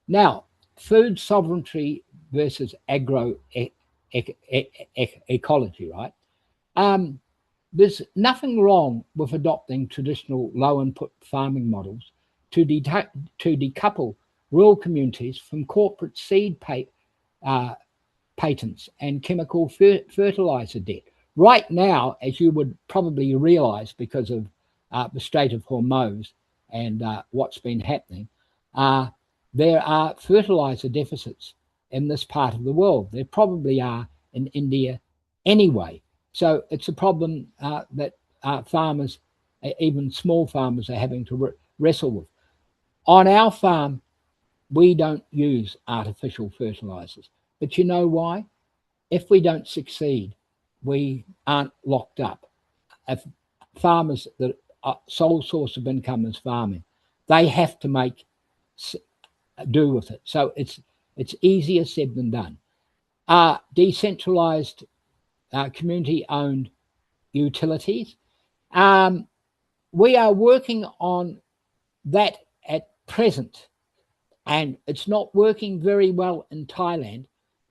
[SPEAKER 1] Now, food sovereignty versus agro ecology, right? There's nothing wrong with adopting traditional low input farming models to decouple rural communities from corporate seed patents and chemical fertilizer debt. Right now, as you would probably realize because of the Strait of Hormuz and what's been happening, there are fertilizer deficits in this part of the world. There probably are in India anyway. So it's a problem that farmers, even small farmers, are having to wrestle with. On our farm, we don't use artificial fertilizers. But you know why? If we don't succeed, we aren't locked up. If farmers, the sole source of income is farming, they have to make do with it. So it's easier said than done. Decentralized, community-owned utilities. We are working on that at present. And it's not working very well in Thailand,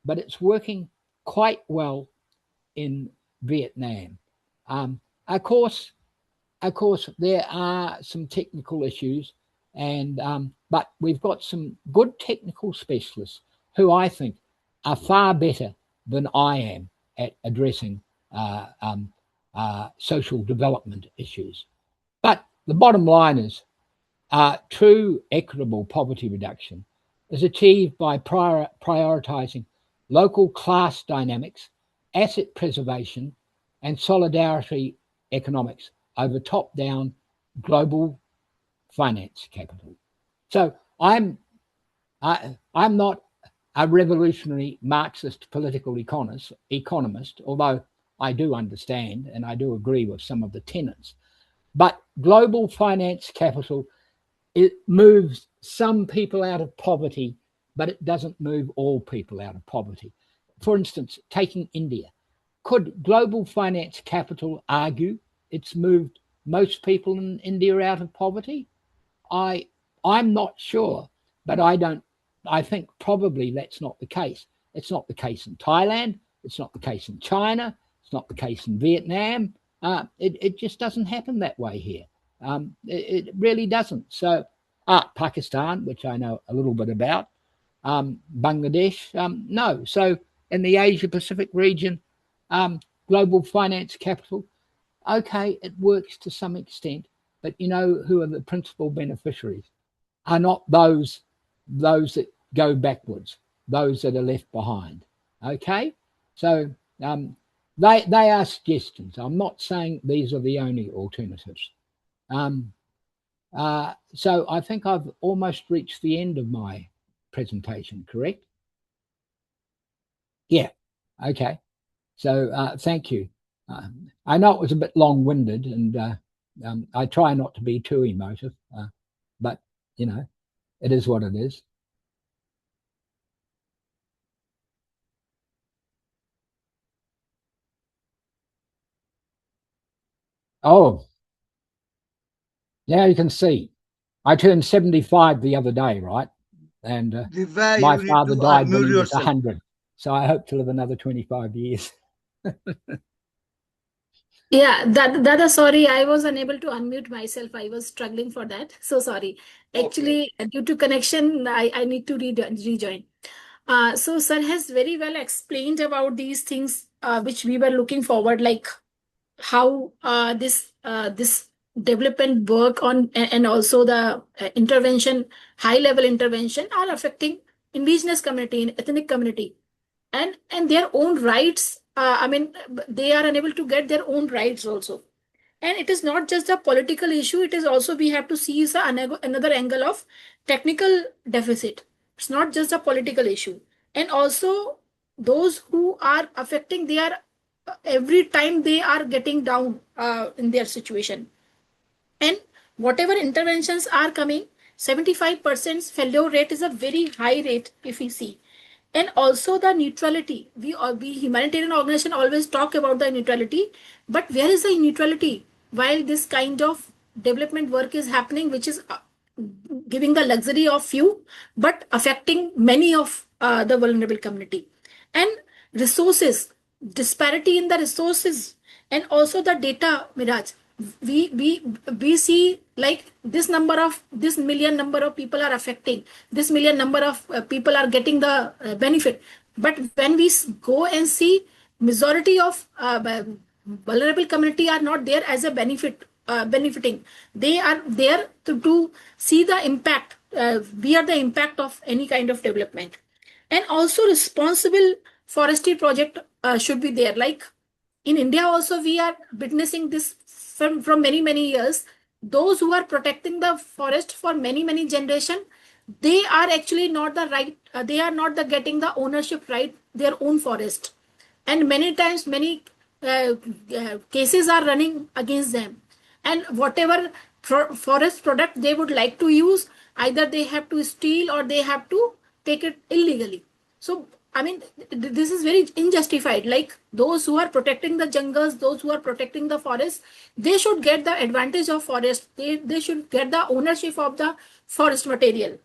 [SPEAKER 1] but it's working quite well in Vietnam. Of course, there are some technical issues, and but we've got some good technical specialists who I think are far better than I am at addressing social development issues. But the bottom line is, true equitable poverty reduction is achieved by prioritizing local class dynamics, asset preservation, and solidarity economics over top-down global finance capital. So I'm not a revolutionary Marxist political economist, although I do understand and I do agree with some of the tenets. But global finance capital, it moves some people out of poverty, but it doesn't move all people out of poverty. For instance, taking India, could global finance capital argue it's moved most people in India out of poverty? I'm not sure, but I think probably that's not the case. It's not the case in Thailand. It's not the case in China. It's not the case in Vietnam. It just doesn't happen that way here. It really doesn't. So, Pakistan, which I know a little bit about, Bangladesh, no. So, in the Asia Pacific region, global finance capital, okay, it works to some extent, but you know who are the principal beneficiaries? Are not those that go backwards, those that are left behind. Okay, so they are suggestions. I'm not saying these are the only alternatives. So I think I've almost reached the end of my presentation, correct? Yeah. Okay. So thank you. I know it was a bit long-winded, and I try not to be too emotive, but you know, it is what it is. Oh, now you can see. I turned 75 the other day, right? And my father died when he was 100. So I hope to live another 25 years.
[SPEAKER 3] Yeah, Dada, sorry, I was unable to unmute myself. I was struggling for that. So sorry. Actually, due to connection, I need to rejoin. So sir has very well explained about these things which we were looking forward, like how this development work on, and also the intervention, high level intervention are affecting indigenous community and ethnic community, and their own rights. I mean, they are unable to get their own rights also. And it is not just a political issue, it is also, we have to see another angle of technical deficit. It's not just a political issue. And also those who are affecting, they are every time they are getting down in their situation. And whatever interventions are coming, 75% failure rate is a very high rate if we see. And also the neutrality. We humanitarian organization always talk about the neutrality, but where is the neutrality while this kind of development work is happening, which is giving the luxury of few, but affecting many of the vulnerable community? And resources, disparity in the resources, and also the data, Miraj. We see like this million number of people are affecting, this million number of people are getting the benefit, but when we go and see, majority of vulnerable community are not there as a benefiting. They are there to see the impact, bear the impact of any kind of development. And also responsible forestry project should be there, like in India also we are witnessing this from many years. Those who are protecting the forest for many generation, they are actually not the right, they are not the getting the ownership right their own forest. And many times many cases are running against them. And whatever forest product they would like to use, either they have to steal or they have to take it illegally. So I mean, this is very unjustified. Like those who are protecting the jungles, those who are protecting the forest, they should get the advantage of forest. They should get the ownership of the forest material.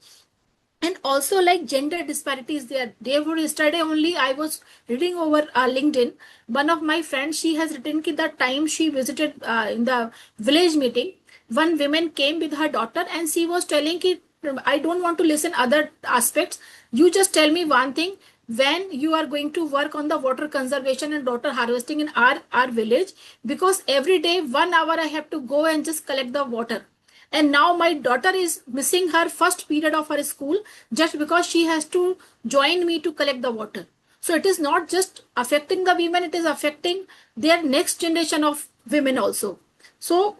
[SPEAKER 3] And also like gender disparities there. Therefore, yesterday only I was reading over LinkedIn. One of my friends, she has written that the time she visited in the village meeting, one woman came with her daughter and she was telling ki, I don't want to listen other aspects. You just tell me one thing. When you are going to work on the water conservation and water harvesting in our village, because every day 1 hour I have to go and just collect the water, and now my daughter is missing her first period of her school just because she has to join me to collect the water. So it is not just affecting the women, it is affecting their next generation of women also. So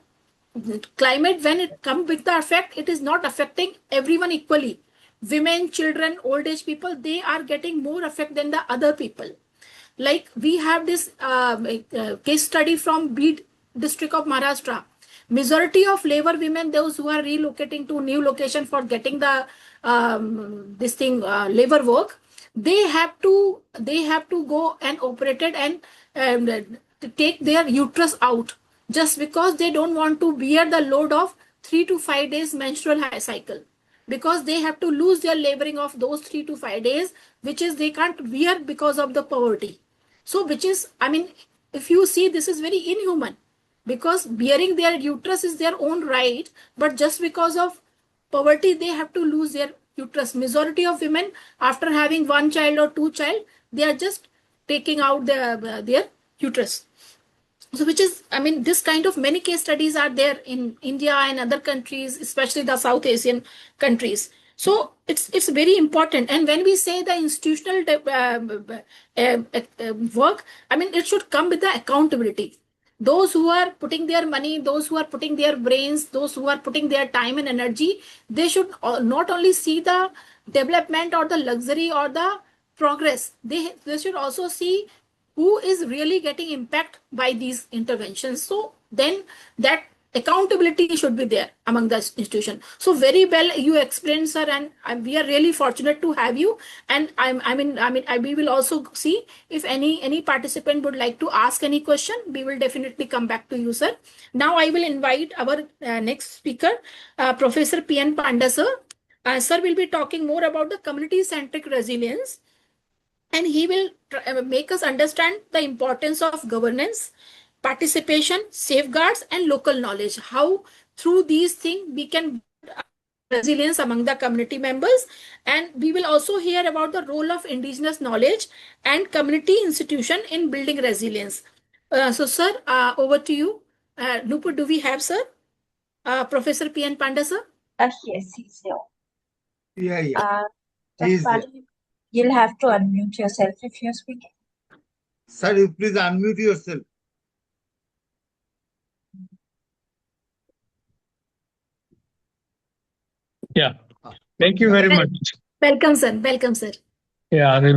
[SPEAKER 3] climate, when it comes with the effect, it is not affecting everyone equally. Women, children, old age people, they are getting more effect than the other people. Like we have this case study from Bid district of Maharashtra. Majority of labor women, those who are relocating to new location for getting the this thing labor work, they have to go and operate it and to take their uterus out, just because they don't want to bear the load of 3 to 5 days menstrual cycle, because they have to lose their laboring of those 3 to 5 days, which is they can't bear because of the poverty. So which is, I mean, if you see, this is very inhuman, because bearing their uterus is their own right, but just because of poverty they have to lose their uterus. Majority of women, after having one child or two child, they are just taking out their uterus. So which is, I mean, this kind of many case studies are there in India and other countries, especially the South Asian countries. So it's very important. And when we say the institutional work, I mean, it should come with the accountability. Those who are putting their money, those who are putting their brains, those who are putting their time and energy, they should not only see the development or the luxury or the progress, they should also see who is really getting impact by these interventions. So then that accountability should be there among the institution. So very well you explained, sir, and we are really fortunate to have you. And we will also see if any participant would like to ask any question. We will definitely come back to you, sir. Now I will invite our next speaker, Professor P.N. Panda, sir. Sir will be talking more about the community-centric resilience, and he will make us understand the importance of governance, participation, safeguards, and local knowledge. How through these things we can build resilience among the community members. And we will also hear about the role of indigenous knowledge and community institution in building resilience. So, sir, over to you. Nupur, do we have, sir? Professor P.N. Panda, sir?
[SPEAKER 2] Yes, he's here.
[SPEAKER 4] Yeah.
[SPEAKER 2] Dr. Panda, you'll have to unmute yourself if you're speaking.
[SPEAKER 4] Sir, you please unmute yourself.
[SPEAKER 5] Yeah. Thank you very much.
[SPEAKER 3] Welcome, sir. Welcome, sir.
[SPEAKER 5] Yeah,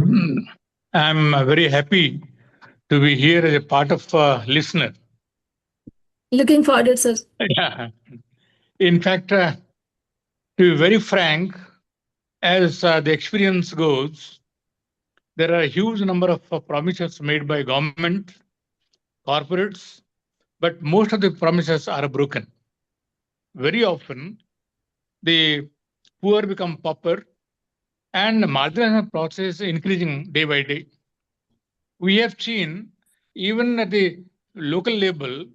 [SPEAKER 5] I'm very happy to be here as a part of listener.
[SPEAKER 3] Looking forward, sir.
[SPEAKER 5] Yeah. In fact, to be very frank, as the experience goes, there are a huge number of promises made by government, corporates, but most of the promises are broken. Very often, the poor become pauper and marginalization process increasing day by day. We have seen, even at the local level,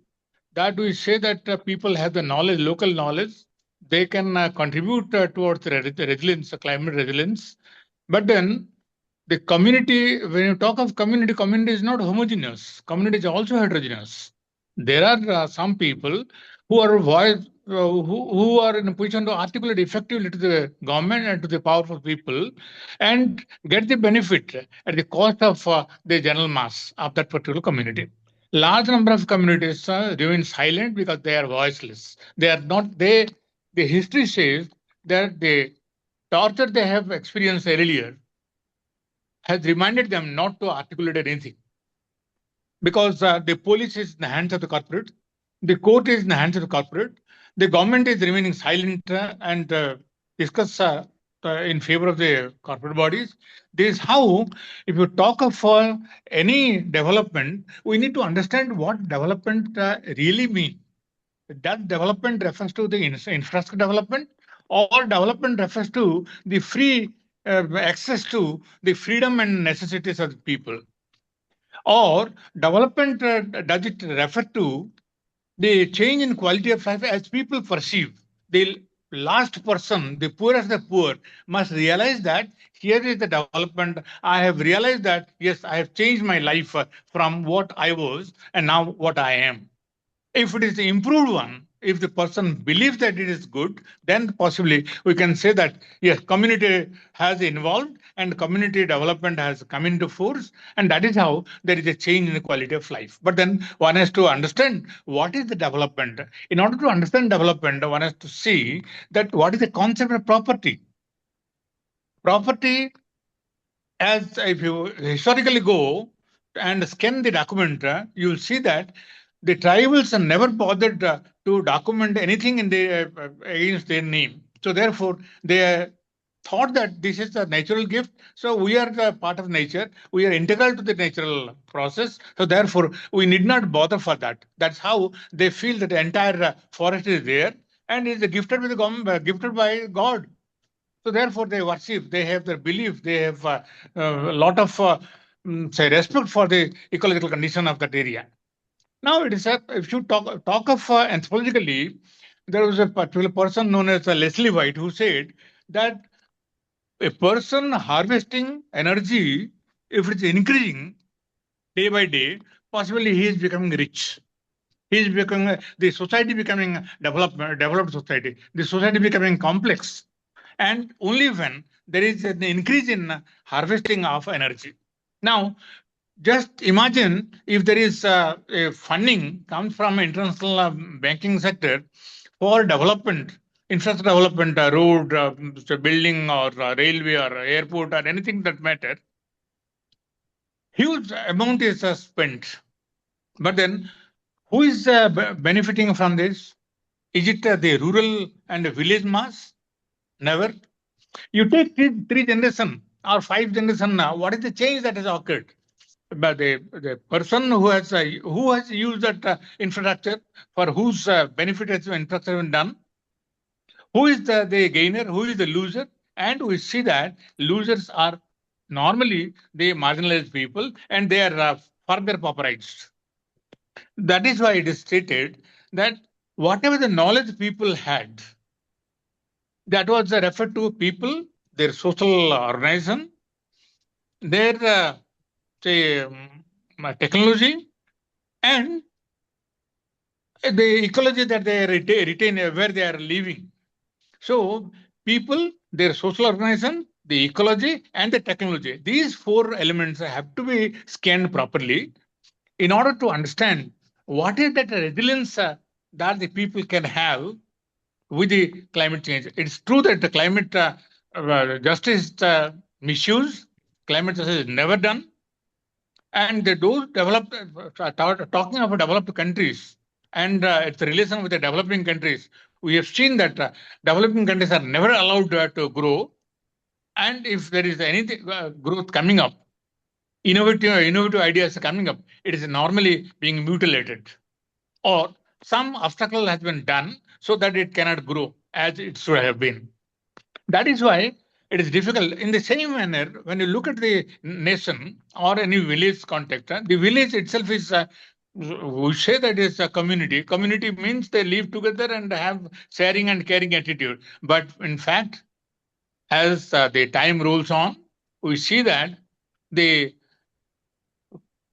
[SPEAKER 5] that we say that people have the knowledge, local knowledge, they can contribute towards the resilience, climate resilience. But then the community, when you talk of community is not homogeneous. Community is also heterogeneous. There are some people who are who are in a position to articulate effectively to the government and to the powerful people and get the benefit at the cost of the general mass of that particular community. Large number of communities remain silent because they are voiceless. They are not, the history says that the torture they have experienced earlier has reminded them not to articulate anything. Because the police is in the hands of the corporate, the court is in the hands of the corporate, the government is remaining silent and discuss in favor of the corporate bodies. This is how, if you talk of any development, we need to understand what development really means. That development refers to the infrastructure development, or development refers to the free access to the freedom and necessities of the people, or development does it refer to the change in quality of life as people perceive? The last person, the poorest of the poor, must realize that here is the development. I have realized that, yes, I have changed my life from what I was and now what I am. If it is the improved one, if the person believes that it is good, then possibly we can say that yes, community has involved and community development has come into force, and that is how there is a change in the quality of life. But then one has to understand what is the development. In order to understand development, one has to see that what is the concept of property. Property, as if you historically go and scan the document, you will see that the tribals are never bothered to document anything in the against their name. So therefore, they thought that this is a natural gift. So we are the part of nature. We are integral to the natural process. So therefore, we need not bother for that. That's how they feel that the entire forest is there and is gifted with the gifted by God. So therefore, they worship, they have their belief, they have a lot of say respect for the ecological condition of that area. Now, it is if you talk of anthropologically, there was a particular person known as Leslie White who said that a person harvesting energy, if it's increasing day by day, possibly he is becoming rich. He is becoming the society becoming developed society. The society becoming complex, and only when there is an increase in harvesting of energy. Now, just imagine if there is a funding comes from international banking sector for development, infrastructure development, road, building, or railway, or airport, or anything that matter. Huge amount is spent, but then who is benefiting from this? Is it the rural and the village mass? Never. You take three generation or five generation now. What is the change that has occurred? But the person who has used that infrastructure, for whose benefit has infrastructure been done, who is the gainer, who is the loser? And we see that losers are normally the marginalized people, and they are further pauperized. That is why it is stated that whatever the knowledge people had, that was referred to people, their social organization, their say technology, and the ecology that they retain where they are living. So people, their social organization, the ecology, and the technology, these four elements have to be scanned properly in order to understand what is that resilience that the people can have with the climate change. It's true that the climate justice misuse, climate justice is never done. And those developed, talking about developed countries and its relation with the developing countries, we have seen that developing countries are never allowed to grow. And if there is anything growth coming up, innovative ideas coming up, it is normally being mutilated, or some obstacle has been done so that it cannot grow as it should have been. That is why it is difficult. In the same manner, when you look at the nation or any village context, the village itself is, we say that is a community. Community means they live together and have sharing and caring attitude. But in fact, as the time rolls on, we see that the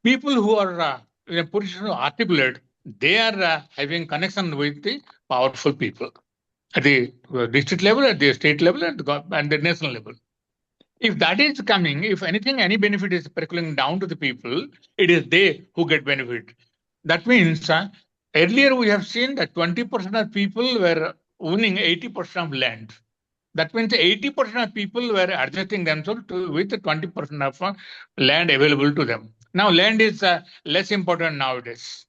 [SPEAKER 5] people who are in a position to articulate, they are having connection with the powerful people at the district level, at the state level, and the national level. If that is coming, if anything, any benefit is percolating down to the people, it is they who get benefit. That means earlier we have seen that 20% of people were owning 80% of land. That means 80% of people were adjusting themselves with the 20% of land available to them. Now, land is less important nowadays.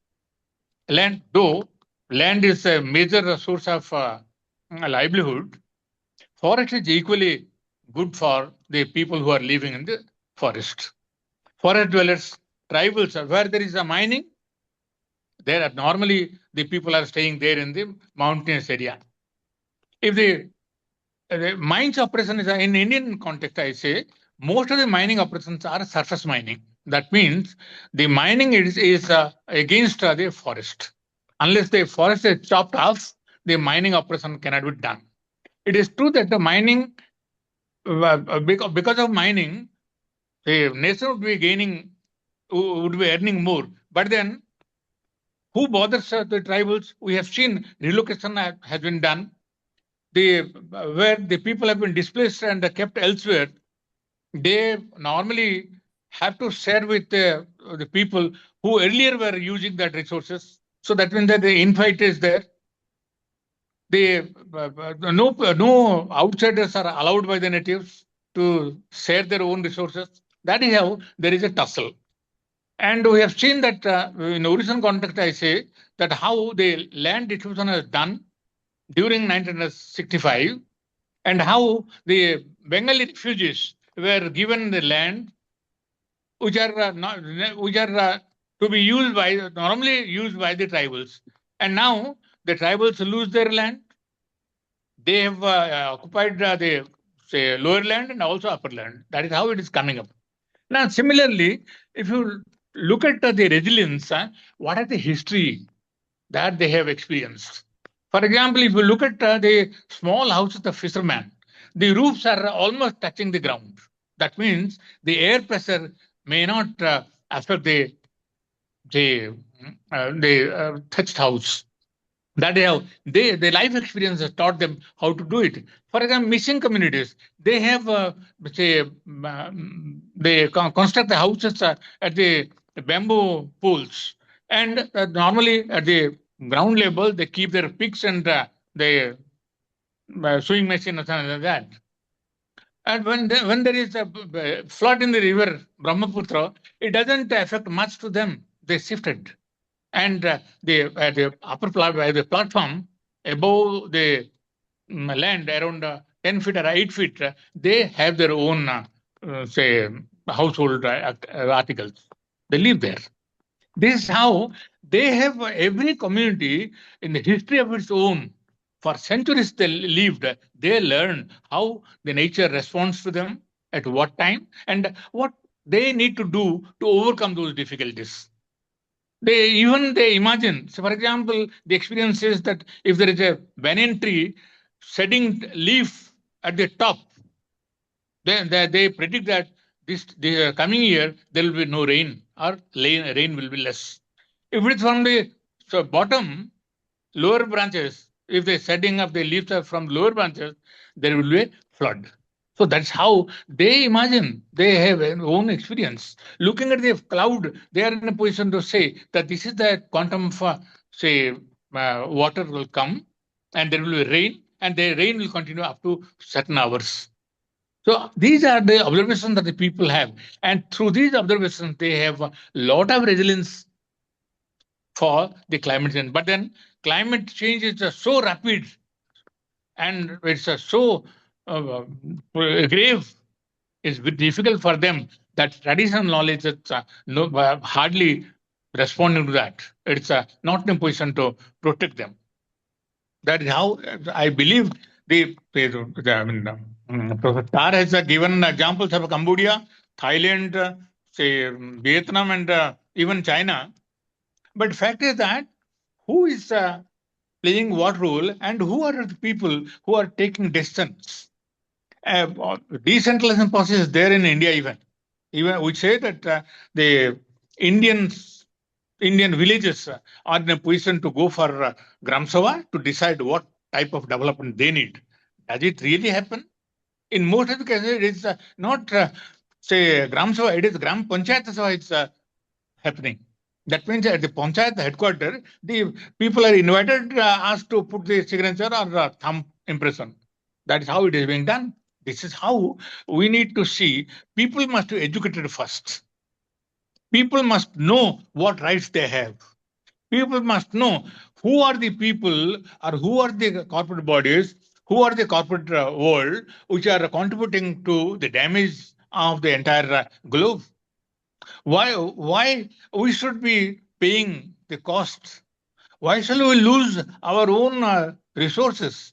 [SPEAKER 5] Land, though land is a major source of livelihood, forest is equally good for the people who are living in the forest. Forest dwellers, tribals, where there is a mining, there are normally the people are staying there in the mountainous area. If the the mines operation is in Indian context, I say, most of the mining operations are surface mining. That means the mining is against the forest. Unless the forest is chopped off, the mining operation cannot be done. It is true that the mining, because of mining, the nation would be gaining, would be earning more. But then, who bothers the tribals? We have seen relocation has been done. Where the people have been displaced and kept elsewhere, they normally have to share with the people who earlier were using that resources. So that means that the infight is there. No outsiders are allowed by the natives to share their own resources. That is how there is a tussle. And we have seen that in original context, I say that how the land distribution is done during 1965 and how the Bengali refugees were given the land which are to be used by normally used by the tribals, and now the tribals lose their land. They have occupied the say lower land and also upper land. That is how it is coming up. Now, similarly, if you look at the resilience, what is the history that they have experienced? For example, if you look at the small houses of fishermen, the roofs are almost touching the ground. That means the air pressure may not affect the thatched house. That is how the life experience has taught them how to do it. For example, mission communities, they have they construct the houses at the bamboo poles, and normally at the ground level they keep their picks and the sewing machine or something like that. And when there is a flood in the river Brahmaputra, it doesn't affect much to them. They shifted, and the upper the platform above the land around 10 feet or 8 feet, they have their own say household articles. They live there. This is how they have every community in the history of its own. For centuries they lived, they learned how the nature responds to them at what time and what they need to do to overcome those difficulties. They imagine. So, for example, the experience is that if there is a banyan tree shedding leaf at the top, then they predict that the coming year there will be no rain or rain will be less. If it's from the bottom, lower branches, if they're setting up the leaves from lower branches, there will be a flood. So that's how they imagine. They have their own experience. Looking at the cloud, they are in a position to say that this is the quantum for, say, water will come and there will be rain, and the rain will continue up to certain hours. So these are the observations that the people have. And through these observations, they have a lot of resilience for the climate change. But then climate change is so rapid and it's so grave, it's difficult for them that traditional knowledge is hardly responding to that. It's not in a position to protect them. That is how I believe Professor Tar has given examples of Cambodia, Thailand, say Vietnam, and even China. But fact is that who is playing what role and who are the people who are taking decisions? Decentralization process is there in India even. Even we say that the Indian villages are in a position to go for Gram Sabha to decide what type of development they need. Does it really happen? In most of the cases, it is not say Gram Sabha, it is Gram Panchayat Sabha it's happening. That means at the Panchayat headquarters, the people are invited, asked to put the signature or thumb impression. That is how it is being done. This is how we need to see people must be educated first. People must know what rights they have. People must know who are the people or who are the corporate bodies, who are the corporate world which are contributing to the damage of the entire globe. Why we should be paying the cost? Why shall we lose our own resources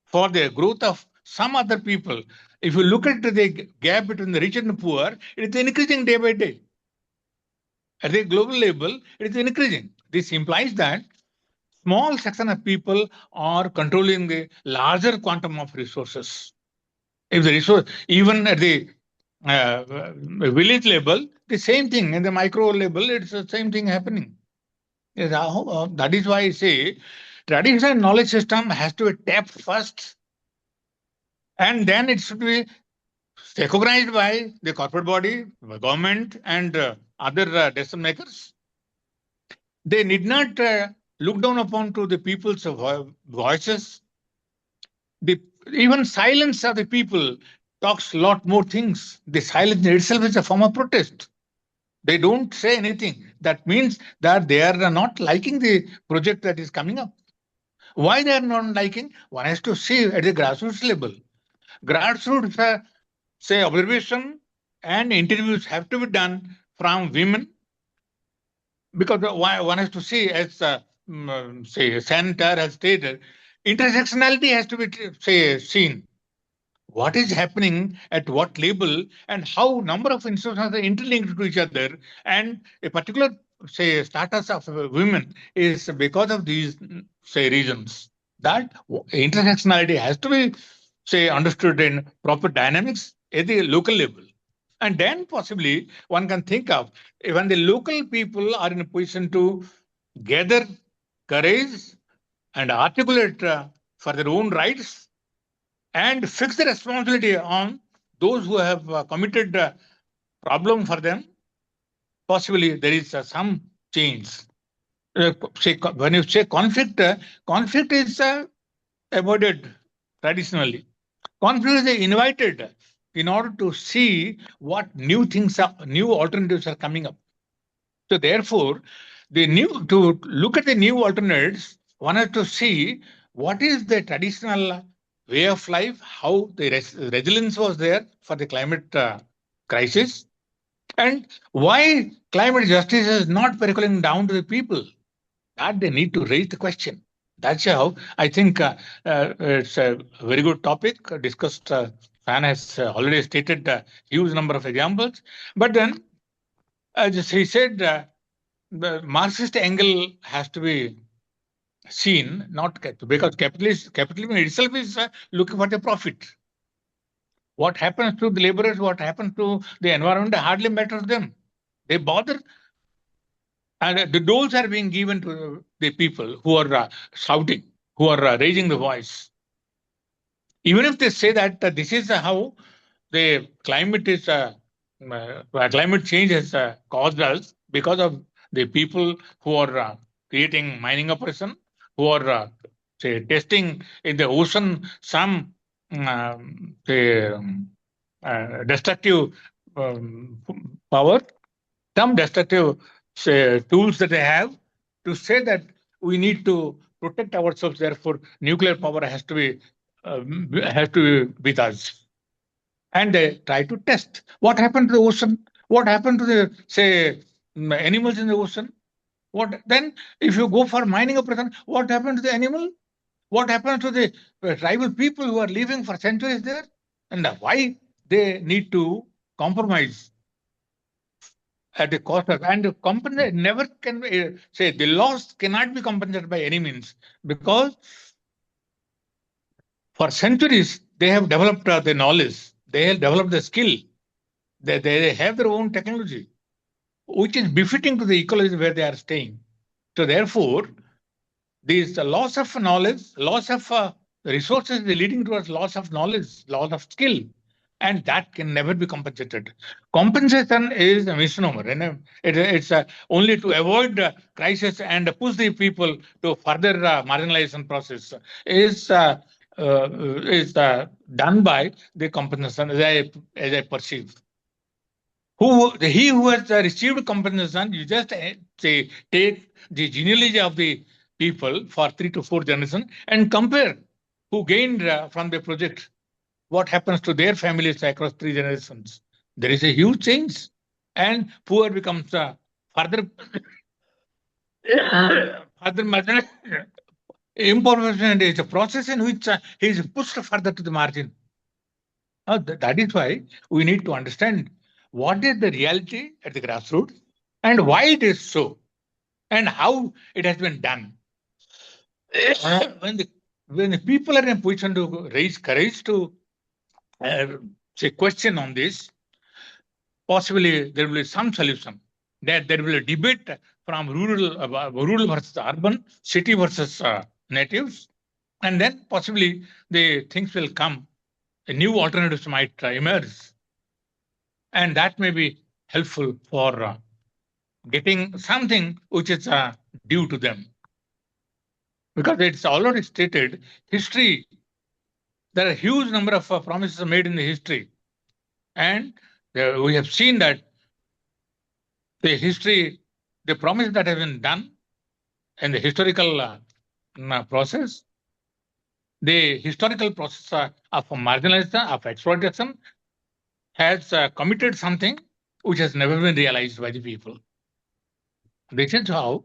[SPEAKER 5] for the growth of some other people. If you look at the gap between the rich and the poor, it is increasing day by day. At the global level, it is increasing. This implies that small section of people are controlling the larger quantum of resources. If the resource, even at the village level, the same thing. In the micro level, it's the same thing happening. That is why I say traditional knowledge system has to be tapped first, and then it should be recognized by the corporate body, the government, and other decision makers. They need not look down upon to the people's voices. Even silence of the people talks a lot more things. The silence itself is a form of protest. They don't say anything. That means that they are not liking the project that is coming up. Why they are not liking? One has to see at the grassroots level. Grassroots, say, observation and interviews have to be done from women, because one has to see, as say, Senator has stated, intersectionality has to be, say, seen. What is happening at what level, and how number of institutions are interlinked to each other, and a particular, say, status of women is because of these, say, reasons. That intersectionality has to be, say, understood in proper dynamics at the local level. And then possibly one can think of, when the local people are in a position to gather courage and articulate for their own rights, and fix the responsibility on those who have committed problem for them, possibly there is some change. When you say conflict, conflict is avoided traditionally. Conflict is invited in order to see what new things are, new alternatives are coming up. So therefore, to look at the new alternates, one has to see what is the traditional way of life, how the resilience was there for the climate crisis, and why climate justice is not percolating down to the people. That they need to raise the question. That's how I think it's a very good topic discussed. Fan has already stated a huge number of examples. But then, as he said, the Marxist angle has to be seen, not because capitalism itself is looking for the profit. What happens to the laborers, what happens to the environment hardly matters them. They bother, and the doles are being given to the people who are shouting, who are raising the voice. Even if they say that this is how the climate is, climate change has caused us because of the people who are creating mining operation, who are say testing in the ocean some say, destructive power, some destructive say, tools that they have, to say that we need to protect ourselves. Therefore, nuclear power has to be with us. And they try to test what happened to the ocean, what happened to the, say, animals in the ocean. What then, if you go for mining operation, what happened to the animal? What happens to the tribal people who are living for centuries there? And why they need to compromise at the cost of, and compensate never can say the loss cannot be compensated by any means, because for centuries they have developed the knowledge, they have developed the skill, they have their own technology, which is befitting to the ecology where they are staying. So therefore, this loss of knowledge, loss of resources leading towards loss of knowledge, loss of skill, and that can never be compensated. Compensation is a misnomer, and it's only to avoid crisis and push the people to further marginalization process is done by the compensation, as I perceive. He who has received compensation, you just say take the genealogy of the people for 3 to 4 generations and compare who gained from the project, what happens to their families across 3 generations. There is a huge change, and poor becomes further Impoverishment is a process in which he is pushed further to the margin. That is why we need to understand what is the reality at the grassroots and why it is so and how it has been done. when the people are in a position to raise courage to say question on this, possibly there will be some solution. That there will be a debate from rural versus urban, city versus natives, and then possibly the things will come. New alternatives might emerge, and that may be helpful for getting something which is due to them. Because it's already stated, history, there are a huge number of promises made in the history. And we have seen that the history, the promises that have been done in the historical process, the historical process of marginalization, of exploitation, has committed something which has never been realized by the people. This is how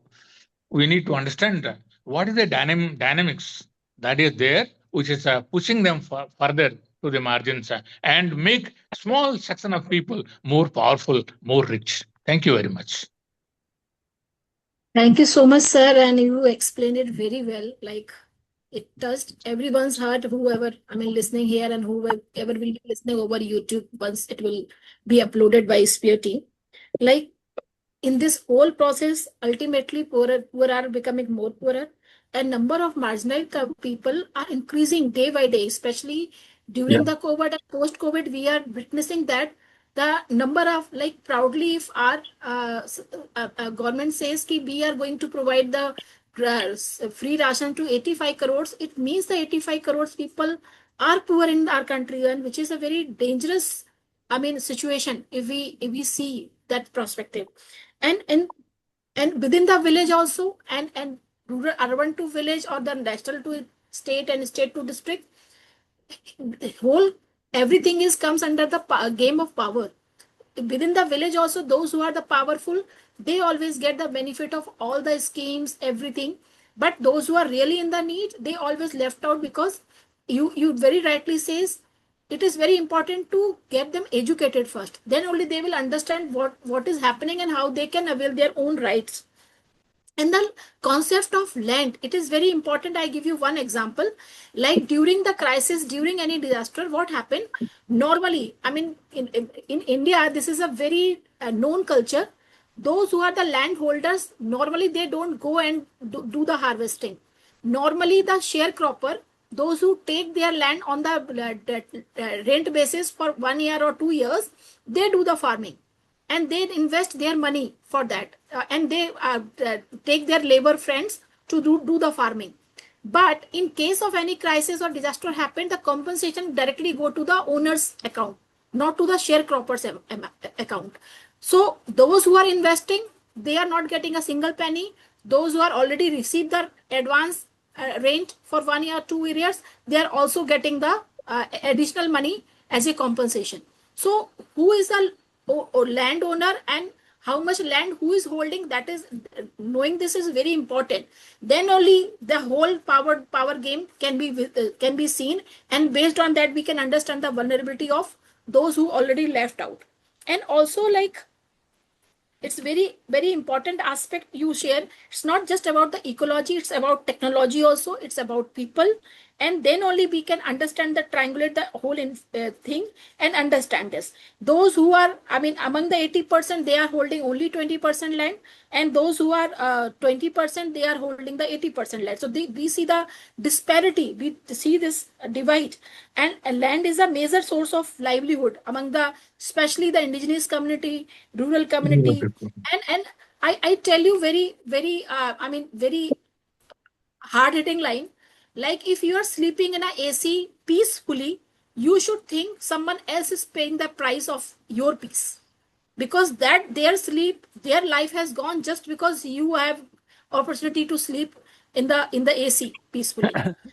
[SPEAKER 5] we need to understand what is the dynamics that is there, which is pushing them further to the margins and make a small section of people more powerful, more rich. Thank you very much.
[SPEAKER 3] Thank you so much, sir. And you explained it very well. Like it touched everyone's heart, whoever, listening here and whoever will be listening over YouTube once it will be uploaded by Spear team. Like in this whole process, ultimately poor are becoming more poorer, and number of marginal people are increasing day by day, especially during the COVID and post-COVID. We are witnessing that the number of, like, proudly, if our government says that we are going to provide the free ration to 85 crores, it means the 85 crores people are poor in our country, and which is a very dangerous situation if we see that perspective. And within the village also, and rural, urban to village, or the national to state and state to district, whole everything is comes under the game of power. Within the village also, those who are the powerful, they always get the benefit of all the schemes, everything. But those who are really in the need, they always left out, because you very rightly says it is very important to get them educated first. Then only they will understand what is happening and how they can avail their own rights. And the concept of land, it is very important. I give you one example. Like during the crisis, during any disaster, what happened? Normally, in India, this is a very known culture. Those who are the landholders, normally they don't go and do the harvesting. Normally, the sharecropper, those who take their land on the rent basis for 1 year or 2 years, they do the farming. And they invest their money for that, and they take their labor friends to do the farming. But in case of any crisis or disaster happen, the compensation directly go to the owner's account, not to the sharecropper's account. So those who are investing, they are not getting a single penny. Those who are already received the advance rent for 1 year, 2 years, they are also getting the additional money as a compensation. So who is the landowner and how much land who is holding, that is, knowing this is very important. Then only the whole power game can be seen, and based on that we can understand the vulnerability of those who already left out. And also, like, it's very, very important aspect you share. It's not just about the ecology, it's about technology also, it's about people. And then only we can understand the triangulate the whole thing and understand this. Those who are, among the 80%, they are holding only 20% land, and those who are 20%, they are holding the 80% land. So we see the disparity, we see this divide, and land is a major source of livelihood among the, especially the indigenous community, rural community. And I tell you very, very, very hard-hitting line. Like, if you are sleeping in an AC peacefully, you should think someone else is paying the price of your peace, because that their sleep, their life has gone just because you have opportunity to sleep in the AC peacefully.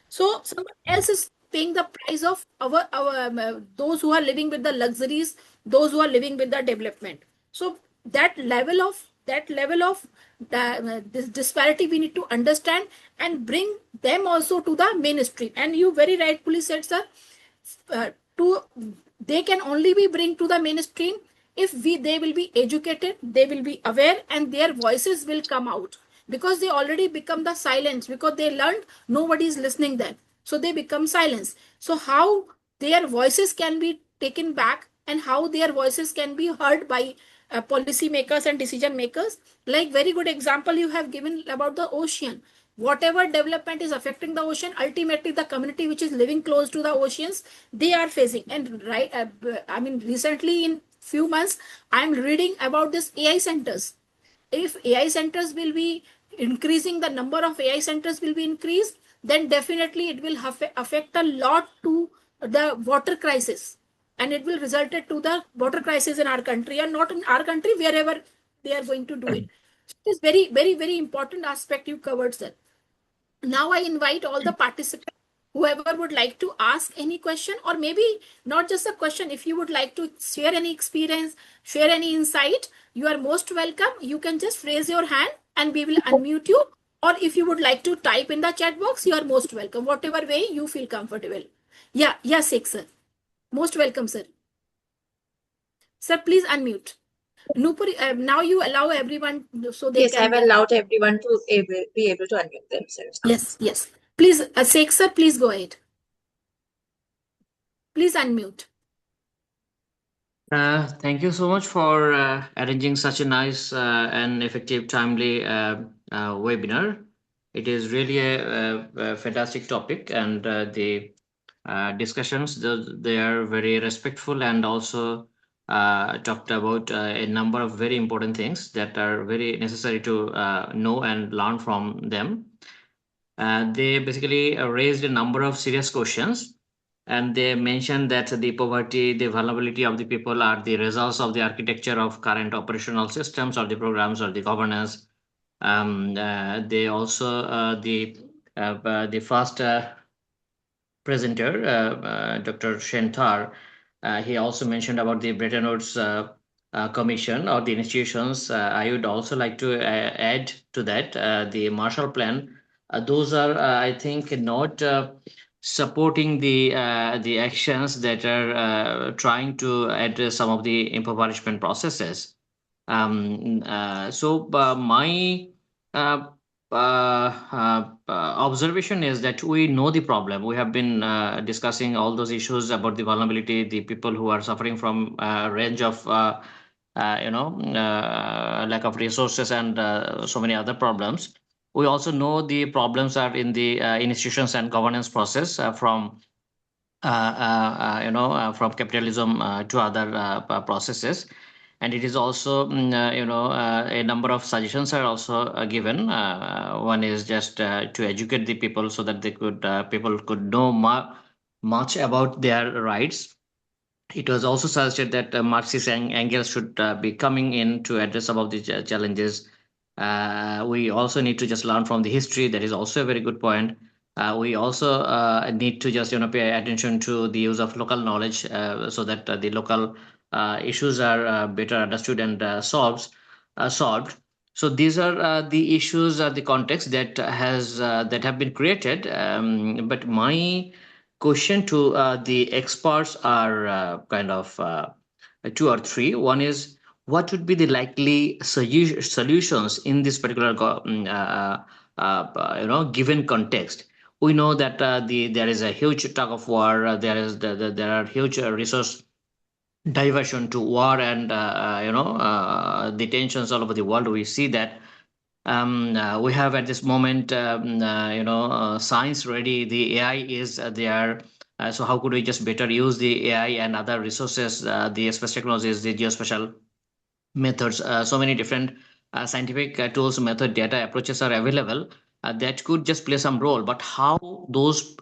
[SPEAKER 3] So someone else is paying the price of our those who are living with the luxuries, those who are living with the development. So that level of that level of this disparity we need to understand and bring them also to the mainstream. And you very rightfully said, sir, to they can only be bring to the mainstream if they will be educated, they will be aware, and their voices will come out, because they already become the silence, because they learned nobody is listening them, so they become silence. So how their voices can be taken back, and how their voices can be heard by policy makers and decision makers? Like, very good example you have given about the ocean. Whatever development is affecting the ocean, ultimately the community which is living close to the oceans, they are facing. And right, I mean, recently in few months, I'm reading about this AI centers. If AI centers will be increasing, the number of AI centers will be increased, then definitely it will affect a lot to the water crisis, and it will result to the water crisis in our country, and not in our country, wherever they are going to do it. So it is very, very, very important aspect you covered, sir. Now I invite all the participants, whoever would like to ask any question, or maybe not just a question, if you would like to share any experience, share any insight, you are most welcome. You can just raise your hand and we will unmute you. Or if you would like to type in the chat box, you are most welcome, whatever way you feel comfortable. Yeah, yes, sir. Most welcome, sir. Sir, please unmute. Nupur, now you allow everyone so they
[SPEAKER 2] Yes,
[SPEAKER 3] can.
[SPEAKER 2] I've allowed everyone to be able to unmute themselves.
[SPEAKER 3] Yes, yes. Please, Sheikh sir, please go ahead. Please unmute.
[SPEAKER 6] Thank you so much for arranging such a nice and effective, timely webinar. It is really a fantastic topic, and the discussions, they are very respectful, and also talked about a number of very important things that are very necessary to know and learn from them. They basically raised a number of serious questions, and they mentioned that the poverty, the vulnerability of the people are the results of the architecture of current operational systems or the programs or the governance. They also the first presenter, Dr. Shentar, he also mentioned about the Bretton Woods Commission or the institutions. I would also like to add to that the Marshall Plan. Those are, I think, not supporting the actions that are trying to address some of the impoverishment processes. My uh, observation is that we know the problem. We have been discussing all those issues about the vulnerability, the people who are suffering from a range of lack of resources and so many other problems. We also know the problems are in the institutions and governance process, from capitalism to other processes. And it is also, a number of suggestions are also given. One is just to educate the people so that people could know much about their rights. It was also suggested that Marxist Engels should be coming in to address some of the challenges. We also need to just learn from the history. That is also a very good point. We also need to just pay attention to the use of local knowledge, so that the local issues are better understood and solved. So these are the issues, the context that have been created. But my question to the experts are kind of two or three. One is, what would be the likely solutions in this particular given context? We know that there is a huge tug of war. There are huge resource diversion to war, and the tensions all over the world. We see that we have at this moment, science ready. The AI is there. So how could we just better use the AI and other resources, the space technologies, the geospatial methods? So many different scientific tools, method, data approaches are available that could just play some role. But how those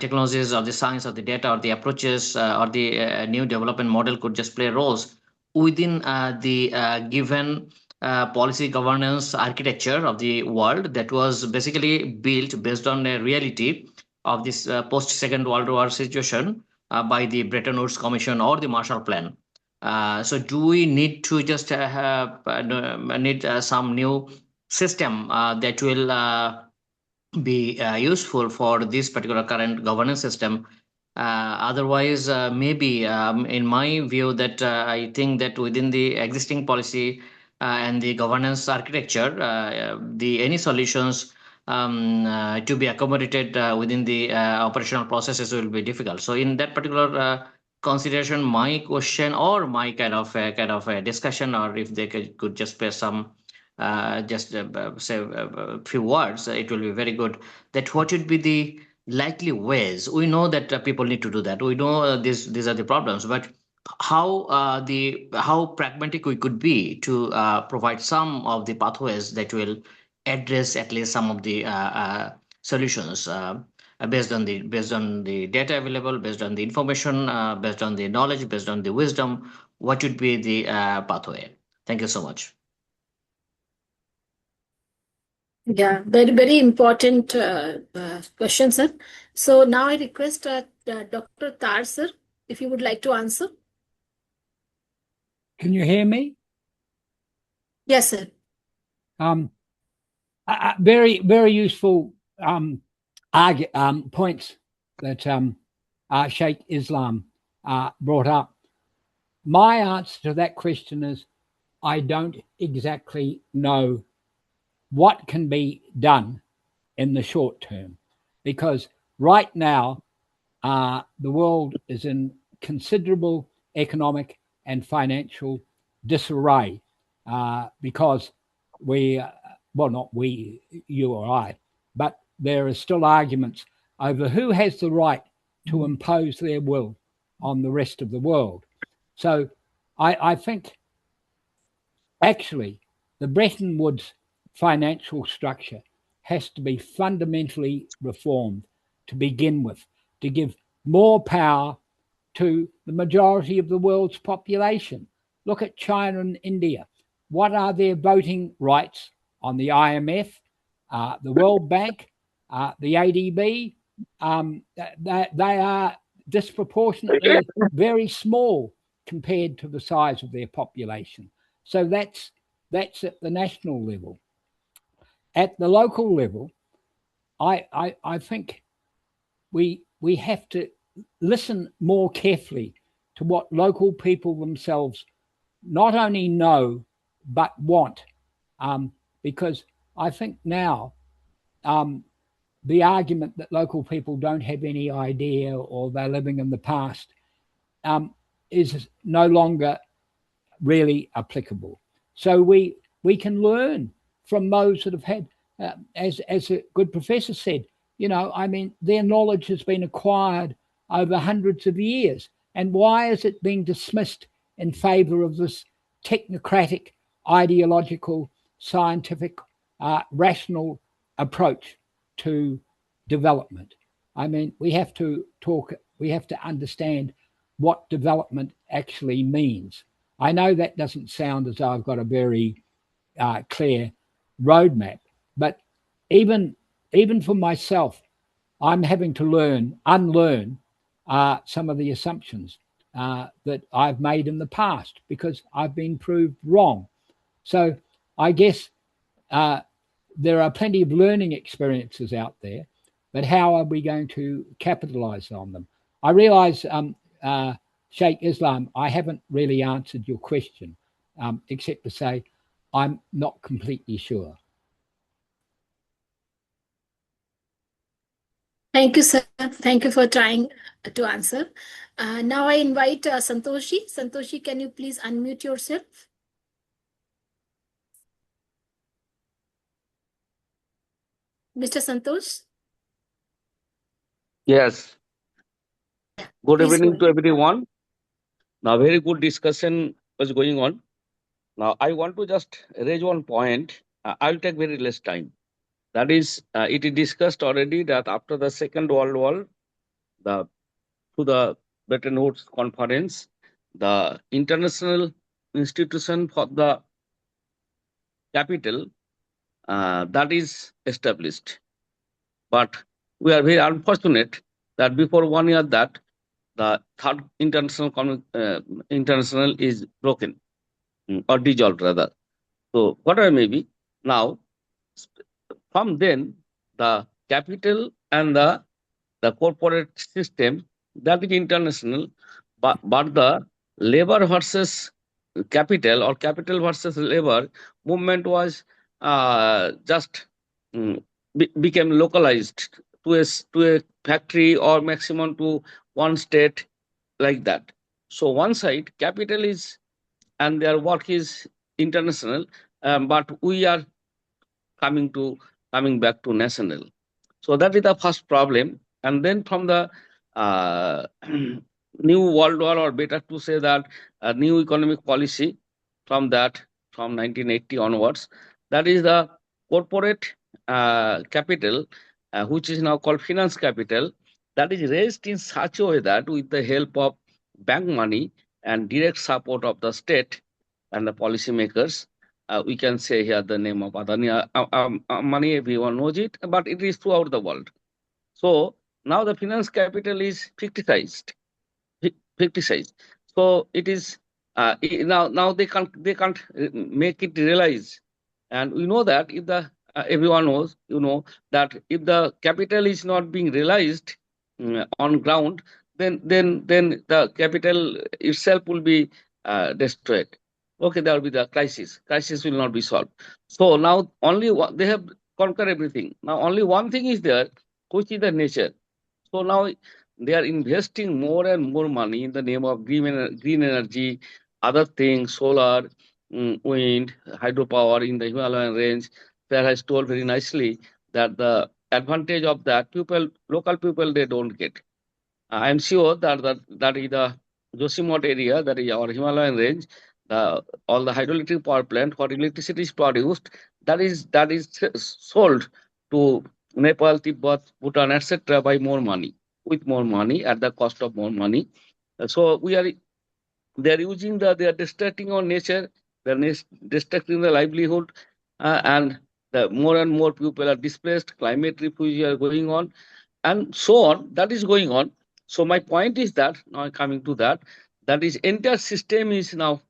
[SPEAKER 6] technologies or the science or the data or the approaches or the new development model could just play roles within the given policy governance architecture of the world that was basically built based on a reality of this post Second World War situation by the Bretton Woods Commission or the Marshall Plan. So do we need to just need some new system that will be useful for this particular current governance system? Otherwise, maybe in my view, that I think that within the existing policy and the governance architecture, the any solutions to be accommodated within the operational processes will be difficult. So in that particular consideration, my question or my kind of a discussion, or if they could just spare some just say a few words, it will be very good. That what would be the likely ways? We know that people need to do that. We know these are the problems, but how pragmatic we could be to provide some of the pathways that will address at least some of the solutions based on the data available, based on the information, based on the knowledge, based on the wisdom. What would be the pathway? Thank you so much.
[SPEAKER 3] Yeah, very, very important question, sir. So now I request Dr. Tar, sir, if you would like to answer.
[SPEAKER 1] Can you hear me?
[SPEAKER 3] Yes, sir.
[SPEAKER 1] Very, very useful points that Sheikh Islam brought up. My answer to that question is I don't exactly know what can be done in the short term, because right now the world is in considerable economic and financial disarray because well, not we, you or I, but there are still arguments over who has the right to impose their will on the rest of the world. So I think actually the Bretton Woods financial structure has to be fundamentally reformed to begin with, to give more power to the majority of the world's population. Look at China and India. What are their voting rights on the IMF, the World Bank, the ADB? They are disproportionately very small compared to the size of their population. So that's at the national level. At the local level, I think we have to listen more carefully to what local people themselves not only know but want, because I think now the argument that local people don't have any idea or they're living in the past is no longer really applicable. So we can learn from those that have had, as a good professor said, I mean, their knowledge has been acquired over hundreds of years. And why is it being dismissed in favor of this technocratic, ideological, scientific, rational approach to development? I mean, we have to understand what development actually means. I know that doesn't sound as though I've got a very clear roadmap, but even for myself, I'm having to unlearn some of the assumptions that I've made in the past because I've been proved wrong. So I guess there are plenty of learning experiences out there, but how are we going to capitalize on them? I realize, Sheikh Islam, I haven't really answered your question, except to say I'm not completely sure.
[SPEAKER 3] Thank you, sir. Thank you for trying to answer. Now I invite Santoshi. Santoshi, can you please unmute yourself? Mr. Santosh?
[SPEAKER 7] Yes. Good
[SPEAKER 3] Please
[SPEAKER 7] evening
[SPEAKER 3] go
[SPEAKER 7] to everyone. Now, very good discussion was going on. Now, I want to just raise one point. I'll take very less time. That is, it is discussed already that after the Second World War, through the Bretton Woods Conference, the international institution for the capital that is established. But we are very unfortunate that before 1 year that the third international is broken, or dissolved rather. So whatever may be, now from then the capital and the corporate system, that is international, but the labor versus capital or capital versus labor movement was just became localized to a factory or maximum to one state, like that. So one side capital is and their work is international, but we are coming to coming back to national. So that is the first problem. And then from the uh, new world war, or better to say that new economic policy from that, from 1980 onwards, that is the corporate capital, which is now called finance capital, that is raised in such a way that with the help of bank money and direct support of the state and the policymakers, we can say here the name of Adani money, everyone knows it, but it is throughout the world. So now the finance capital is fictitized, fictitized. So it is now they can't make it realize, and we know that if the everyone knows, that if the capital is not being realized on ground, then the capital itself will be destroyed. Okay, there will be the crisis. Crisis will not be solved. So now only one, they have conquered everything. Now only one thing is there, which is the nature. So now they are investing more and more money in the name of green energy, other things, solar, wind, hydropower in the Himalayan range. There has told very nicely that the advantage of that local people, they don't get. I am sure that is the Joshimot area, that is our Himalayan range, all the hydroelectric power plant, what electricity is produced, that is sold to Nepal, Tibet, Bhutan, etc. by more money, with more money at the cost of more money. So they are using they are destructing our nature, they are destructing the livelihood, and the more and more people are displaced, climate refugees are going on, and so on. That is going on. So my point is that now coming to that is entire system is now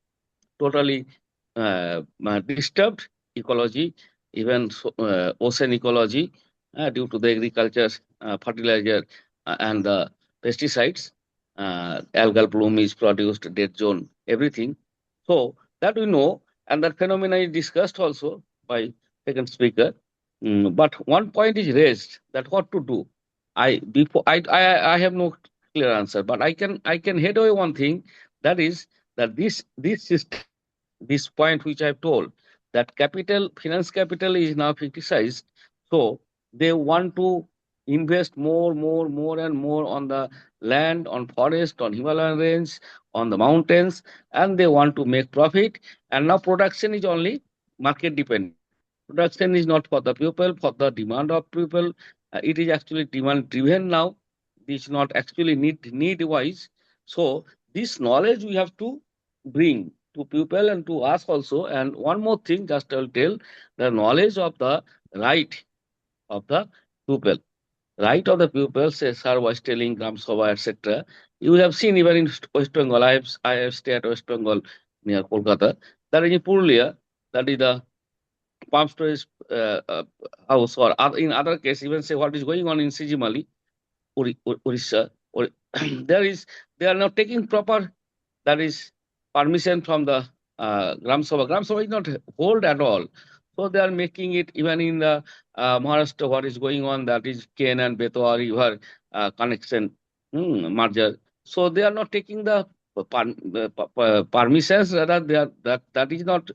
[SPEAKER 7] totally disturbed, ecology, even ocean ecology, due to the agriculture, fertilizer, and the pesticides. Algal bloom is produced, dead zone, everything. So that we know, and that phenomena is discussed also by second speaker. But one point is raised, that what to do. I have no clear answer, but I can head away one thing, that is that this system, this point which I've told, that finance capital is now criticized. So they want to invest more and more on the land, on forest, on Himalayan range, on the mountains, and they want to make profit. And now production is only market dependent. Production is not for the people, for the demand of people. It is actually demand driven now. This is not actually need wise. So this knowledge we have to bring to people and to us also. And one more thing, just I'll tell, the knowledge of the right of the people. Right of the people, say sir was telling Gram Sabha, etc. You have seen even in West Bengal. I have stayed at West Bengal near Kolkata. That is in Purulia. That is the pump storage house, or in other case, even say what is going on in Sijimali, Orissa, or they are not taking proper, that is, permission from the Gram Sabha. Gram Sabha is not hold at all. So they are making it even in the Maharashtra, what is going on, that is Ken and Betwa river connection merger. So they are not taking the permissions, rather they are, that is not,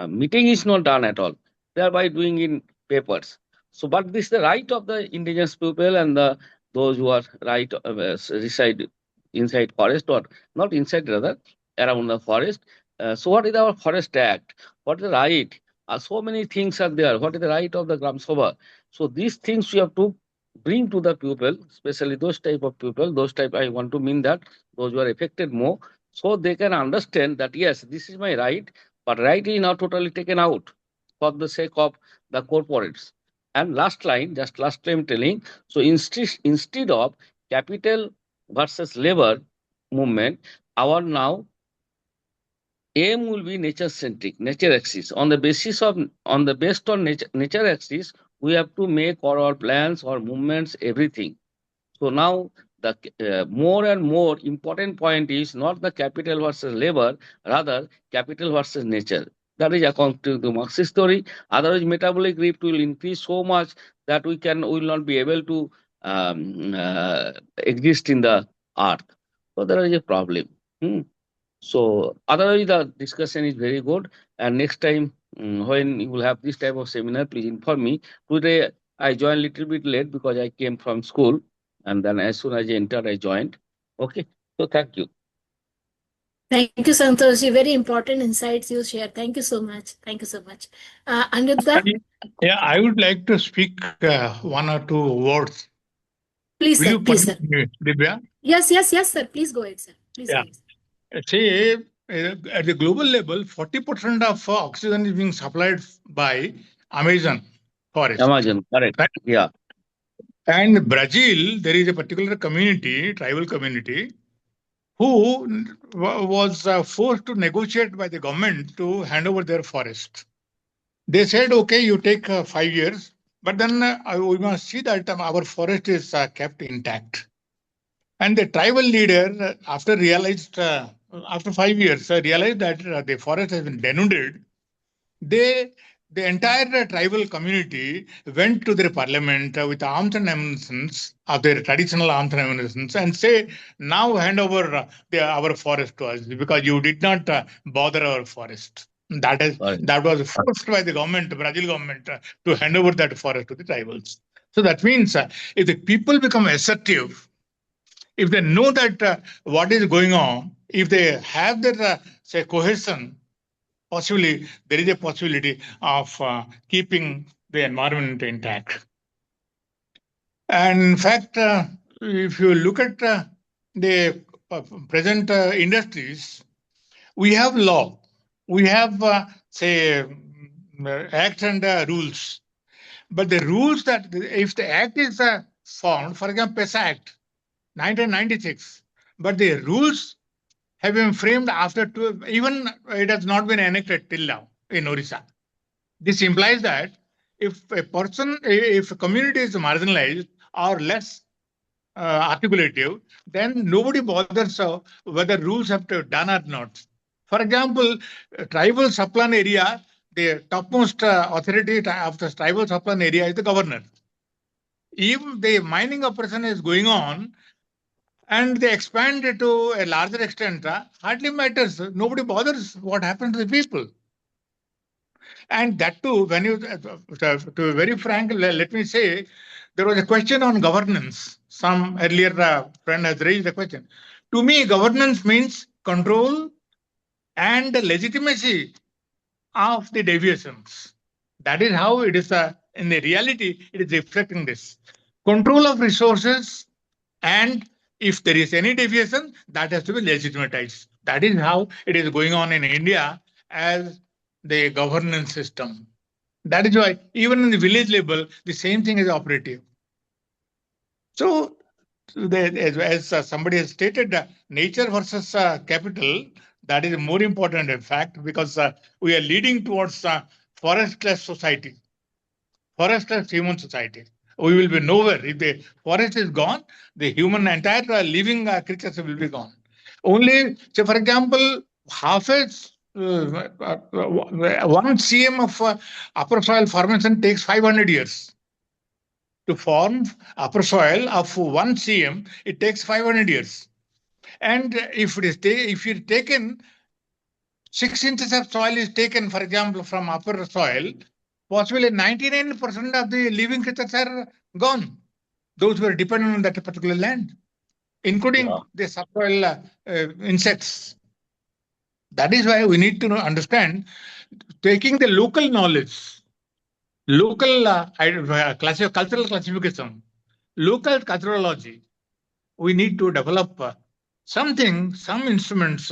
[SPEAKER 7] meeting is not done at all, thereby doing in papers. So, but this is the right of the indigenous people and those who are right reside inside forest, or not inside, rather around the forest. So what is our forest act? What is the right? So many things are there. What is the right of the Gram Sabha? So these things we have to bring to the people, especially those type of people, those type, I want to mean that those who are affected more, so they can understand that yes, this is my right, but right is now totally taken out for the sake of the corporates. And last line, just last time telling, so instead of capital versus labor, movement, our now aim will be nature centric, nature axis. On the basis of based on nature axis, we have to make all our plans, our movements, everything. So now the more and more important point is not the capital versus labor, rather capital versus nature. That is according to the Marxist theory. Otherwise, metabolic rate will increase so much that we will not be able to exist in the earth. So there is a problem. Hmm. So otherwise, the discussion is very good. And next time, when you will have this type of seminar, please inform me. Today, I joined a little bit late because I came from school, and then as soon as I entered, I joined. Okay. So thank you.
[SPEAKER 3] Thank you, Santoshji. Very important insights you shared. Thank you so much. Thank you so much. Aniruddha,
[SPEAKER 5] Yeah, I would like to speak one or two words.
[SPEAKER 3] please,
[SPEAKER 5] Will
[SPEAKER 3] sir.
[SPEAKER 5] you
[SPEAKER 3] Please, sir.
[SPEAKER 5] permit me, Divya?
[SPEAKER 3] Yes, sir. Please go ahead, sir. Please
[SPEAKER 5] Yeah.
[SPEAKER 3] go ahead.
[SPEAKER 5] Say, at the global level, 40% of oxygen is being supplied by Amazon forest.
[SPEAKER 7] Amazon, correct.
[SPEAKER 5] Right?
[SPEAKER 7] Yeah.
[SPEAKER 5] And Brazil, there is a particular community, tribal community, who was forced to negotiate by the government to hand over their forest. They said, okay, you take 5 years, but then we must see that our forest is kept intact. And the tribal leader, after 5 years, realized that the forest has been denuded. The entire tribal community went to their parliament with arms and ammunition of their traditional arms and ammunition and say, now hand over our forest to us because you did not bother our forest. That was forced by the government, Brazil government, to hand over that forest to the tribals. So that means if the people become assertive, if they know that what is going on, if they have that say cohesion, possibly there is a possibility of keeping the environment intact. And in fact, if you look at the present industries, we have law, we have say acts and rules. But the rules that if the act is formed, for example, PESA Act, 1996, but the rules have been framed after even it has not been enacted till now in Orissa. This implies that if a community is marginalized or less articulative, then nobody bothers whether rules have to be done or not. For example, tribal subplan area, the topmost authority of the tribal subplan area is the governor. If the mining operation is going on, and they expand it to a larger extent, hardly matters. Nobody bothers what happens to the people. And that too, when you, to be very frank, let me say, there was a question on governance. Some earlier friend has raised the question. To me, governance means control and legitimacy of the deviations. That is how it is, in the reality, it is reflecting this. Control of resources, and if there is any deviation, that has to be legitimatized. That is how it is going on in India as the governance system. That is why even in the village level, the same thing is operative. So, as somebody has stated, nature versus capital, that is more important in fact, because we are leading towards forestless society, forestless human society. We will be nowhere. If the forest is gone, the entire living creatures will be gone. Only, say for example, half a 1 cm of upper soil formation takes 500 years. To form upper soil of 1 cm, it takes 500 years. And if you're taken 6 inches of soil is taken, for example, from upper soil, possibly 99% of the living creatures are gone. Those who are dependent on that particular land, including the subsoil insects. That is why we need to understand, taking the local knowledge, local cultural classification, local culturology, we need to develop some instruments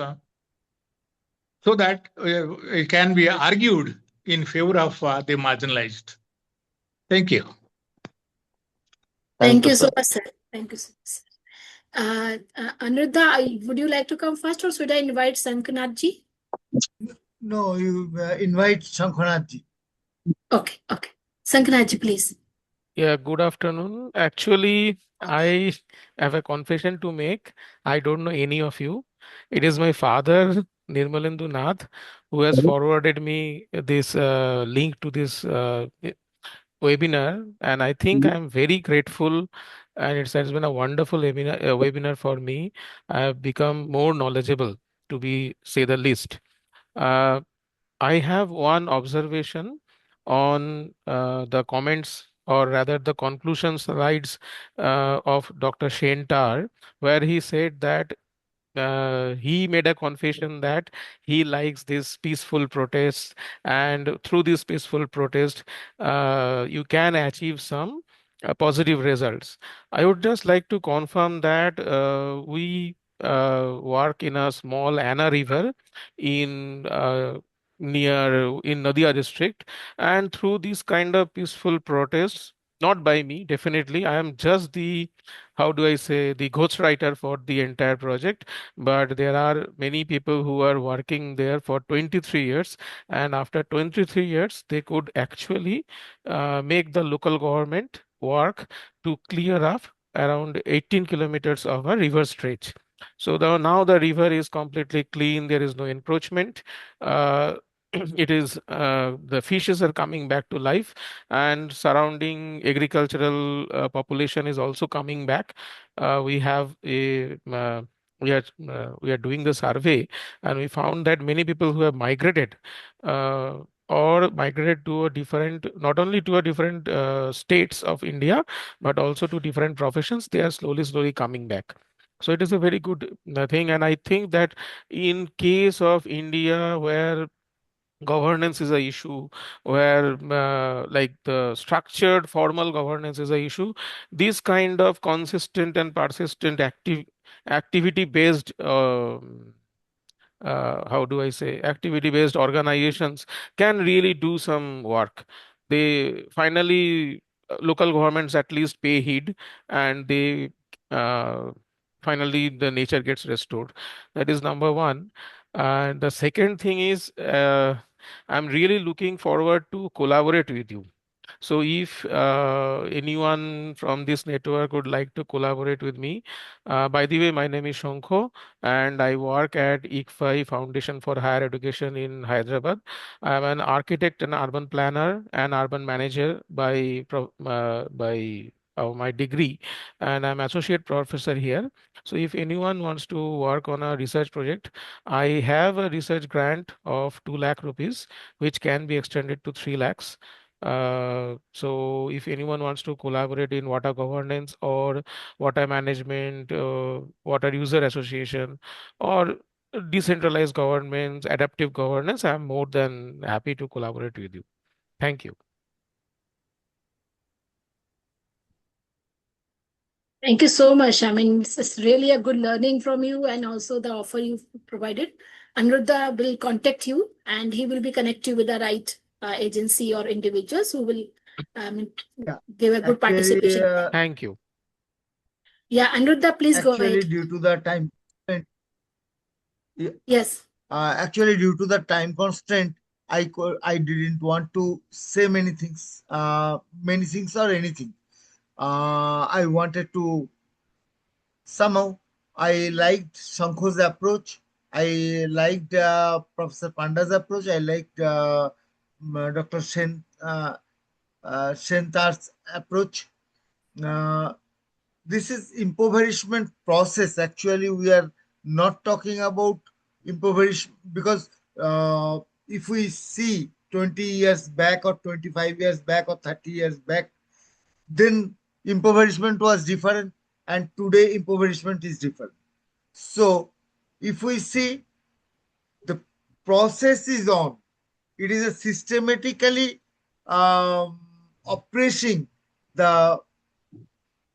[SPEAKER 5] so that it can be argued in favor of the marginalized. Thank you.
[SPEAKER 3] Thank you so much, sir. Thank you so much, sir. Anuradha, would you like to come first, or should I invite Sankanatji?
[SPEAKER 4] No, you invite Shankhanatji.
[SPEAKER 3] Okay, okay. Sankanatji, please.
[SPEAKER 8] Yeah, good afternoon. Actually, I have a confession to make. I don't know any of you. It is my father, Nirmalendu Nath, who has forwarded me this link to this webinar, and I think I'm very grateful. And it has been a wonderful webinar for me. I have become more knowledgeable, to be say the least. Uh, I have one observation on the comments, or rather the conclusion slides of Dr. Shane Tar, where he said that he made a confession that he likes this peaceful protest, and through this peaceful protest, you can achieve some positive results. I would just like to confirm that we work in a small Anna River in near in Nadia district, and through these kind of peaceful protests, not by me, definitely, I am just the, how do I say, the ghostwriter for the entire project, but there are many people who are working there for 23 years, and after 23 years they could actually make the local government work to clear up around 18 kilometers of a river stretch. So now the river is completely clean, there is no encroachment. It is the fishes are coming back to life, and surrounding agricultural population is also coming back. We have a we are doing the survey, and we found that many people who have migrated uh, or migrated to a different, not only to a different states of India, but also to different professions, they are slowly coming back. So it is a very good thing, and I think that in case of India, where governance is a issue, where like the structured formal governance is a issue, this kind of consistent and persistent activity based how do I say, activity based organizations can really do some work. They finally, local governments at least pay heed, and they uh, finally the nature gets restored. That is number one. And the second thing is, I'm really looking forward to collaborate with you. So if anyone from this network would like to collaborate with me, by the way, my name is Shankho, and I work at ICFI Foundation for Higher Education in Hyderabad. I am an architect and urban planner and urban manager by my degree, and I'm associate professor here. So if anyone wants to work on a research project, I have a research grant of 2 lakh rupees, which can be extended to 3 lakhs. So if anyone wants to collaborate in water governance or water management, water user association, or decentralized governments, adaptive governance, I'm more than happy to collaborate with you. Thank you.
[SPEAKER 3] Thank you so much. I mean, it's really a good learning from you, and also the offer you've provided. Anuruddha will contact you, and he will be connect you with the right agency or individuals who will give a good participation.
[SPEAKER 8] Thank you.
[SPEAKER 3] Yeah, Anuruddha, please go
[SPEAKER 4] Actually,
[SPEAKER 3] ahead.
[SPEAKER 4] due to the time,
[SPEAKER 3] Yes.
[SPEAKER 4] Actually, due to the time constraint, I didn't want to say many things or anything. I wanted to somehow I liked Shankho's approach. I liked Professor Panda's approach. I liked Dr. Shentar's approach. Uh, this is impoverishment process. Actually, we are not talking about impoverishment because if we see 20 years back or 25 years back or 30 years back, then impoverishment was different, and today impoverishment is different. So if we see, the process is on, it is a systematically oppressing the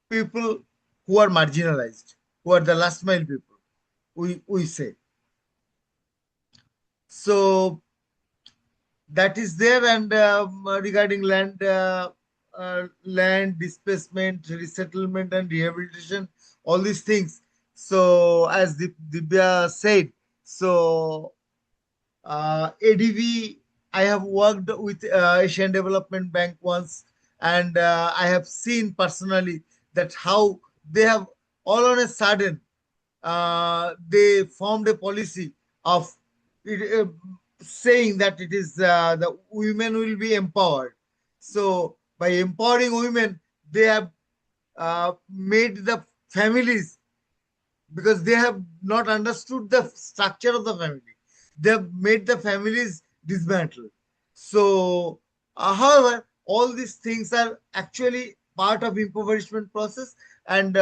[SPEAKER 4] people who are marginalized, who are the last mile people, we say. So that is there. And regarding land displacement, resettlement, and rehabilitation, all these things, So as Divya said, so ADB, I have worked with Asian Development Bank once, and I have seen personally that how they have all on a sudden they formed a policy of it, saying that it is the women will be empowered. So by empowering women, they have made the families, because they have not understood the structure of the family. They have made the families dismantled. So, however, all these things are actually part of impoverishment process, and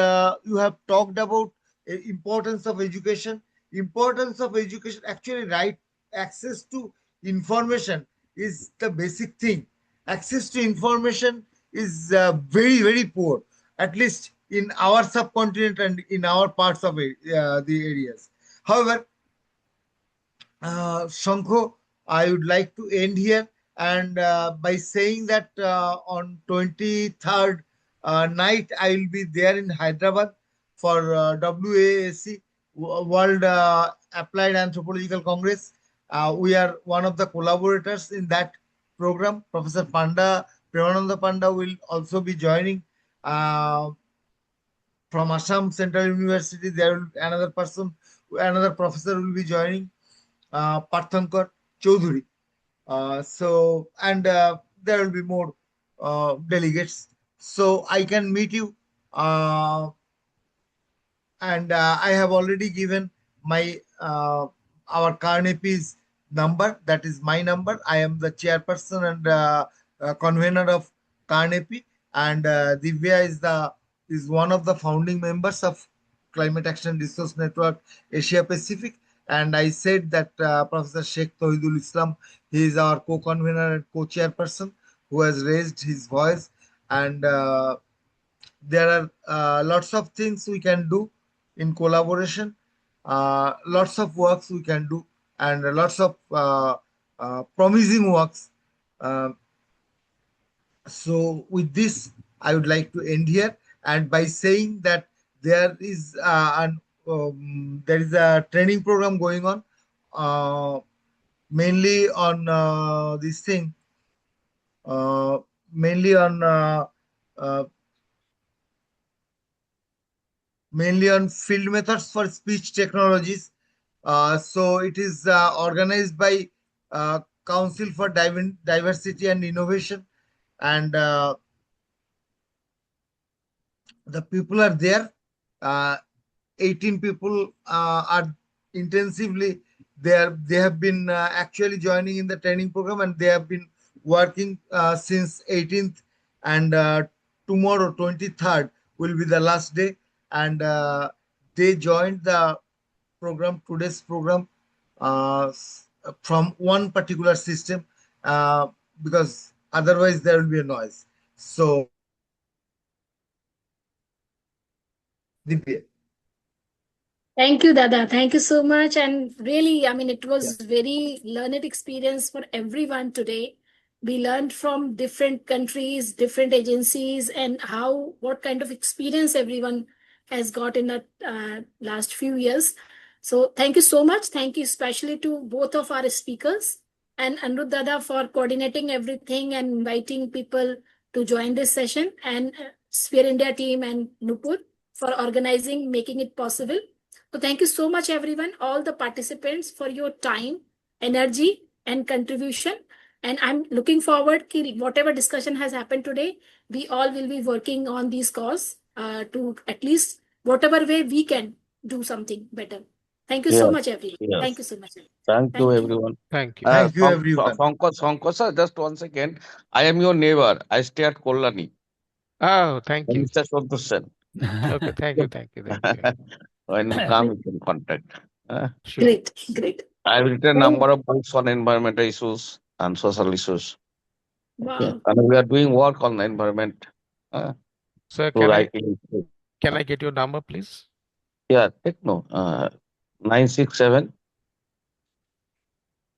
[SPEAKER 4] you have talked about importance of education. Importance of education, actually, right access to information is the basic thing. Access to information is very poor, at least in our subcontinent and in our parts of it, the areas. However, Shankho, I would like to end here, and by saying that on 23rd night I will be there in Hyderabad for WAAC, World Applied Anthropological Congress. We are one of the collaborators in that program. Professor Panda, Premananda Panda will also be joining. From Assam Central University, there will another person, another professor will be joining, Parthankar Chaudhuri. And there will be more delegates. So I can meet you. And I have already given my our CARN-AP's number. That is my number. I am the chairperson and convener of CARN-AP, and Divya is one of the founding members of Climate Action Resource Network Asia Pacific. And I said that Professor Sheikh Tohidul Islam, he is our co-convener and co-chairperson who has raised his voice. And there are lots of things we can do in collaboration, lots of works we can do, and lots of promising works. Uh, so with this, I would like to end here, and by saying that there is a training program going on, uh, mainly on this thing, uh, mainly on uh, mainly on field methods for speech technologies. So it is organized by Council for Diversity and Innovation, and the people are there. Uh, 18 people are intensively there. They have been actually joining in the training program, and they have been working since 18th, and tomorrow 23rd will be the last day, and they joined the program, today's program, from one particular system, because otherwise there will be a noise. So Divya.
[SPEAKER 3] Thank you, Dada. Thank you so much. And really, I mean, it was very learned experience for everyone today. We learned from different countries, different agencies, and how what kind of experience everyone has got in the last few years. So thank you so much. Thank you especially to both of our speakers and Anirudh Dada for coordinating everything and inviting people to join this session, and Sphere India team and Nupur for organizing, making it possible. So thank you so much, everyone, all the participants for your time, energy, and contribution. And I'm looking forward to whatever discussion has happened today, we all will be working on these cause to at least whatever way we can do something better. Thank you so
[SPEAKER 7] Yes,
[SPEAKER 3] much, everyone.
[SPEAKER 7] yes.
[SPEAKER 3] Thank you so much.
[SPEAKER 7] Thank you,
[SPEAKER 3] Thank you.
[SPEAKER 7] everyone.
[SPEAKER 8] Thank you.
[SPEAKER 4] Thank you, everyone.
[SPEAKER 7] Pankaj, sir, just 1 second. I am your neighbor. I stay at Kollani.
[SPEAKER 8] Oh, thank you.
[SPEAKER 7] Mr. Santosh Sen.
[SPEAKER 8] Okay, thank you, thank you, thank you.
[SPEAKER 7] When you come, you can contact.
[SPEAKER 8] Sure.
[SPEAKER 3] Great, great.
[SPEAKER 7] I've written a
[SPEAKER 3] Thank-
[SPEAKER 7] number of books on environmental issues and social issues. Okay.
[SPEAKER 3] Wow.
[SPEAKER 7] And we are doing work on the environment.
[SPEAKER 8] Sir,
[SPEAKER 7] Through writing.
[SPEAKER 8] can I get your number, please?
[SPEAKER 7] Yeah, take no. 967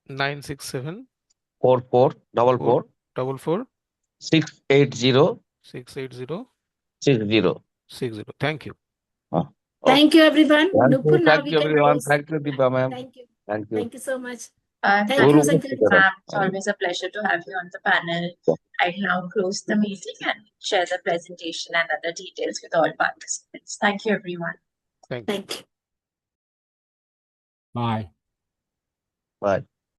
[SPEAKER 8] 967
[SPEAKER 7] 44 44
[SPEAKER 8] 44
[SPEAKER 7] 680
[SPEAKER 8] 680
[SPEAKER 7] 60.
[SPEAKER 8] 60. Thank you.
[SPEAKER 3] Thank you, everyone.
[SPEAKER 7] Thank
[SPEAKER 3] Nupur,
[SPEAKER 7] you,
[SPEAKER 3] now
[SPEAKER 7] thank
[SPEAKER 3] we
[SPEAKER 7] you,
[SPEAKER 3] can
[SPEAKER 7] everyone.
[SPEAKER 3] close.
[SPEAKER 7] Thank you, Deepa ma'am.
[SPEAKER 3] Thank you.
[SPEAKER 7] Thank you.
[SPEAKER 3] Thank you so much.
[SPEAKER 2] Thank
[SPEAKER 3] Thank
[SPEAKER 7] We'll
[SPEAKER 3] you,
[SPEAKER 7] work
[SPEAKER 3] Sanjay.
[SPEAKER 7] together.
[SPEAKER 2] ma'am. It's always a pleasure to have you on the panel. I now close the meeting and share the presentation and other details with all participants. Thank you, everyone.
[SPEAKER 8] Thank you.
[SPEAKER 3] Thank you.
[SPEAKER 1] Bye.
[SPEAKER 7] Bye.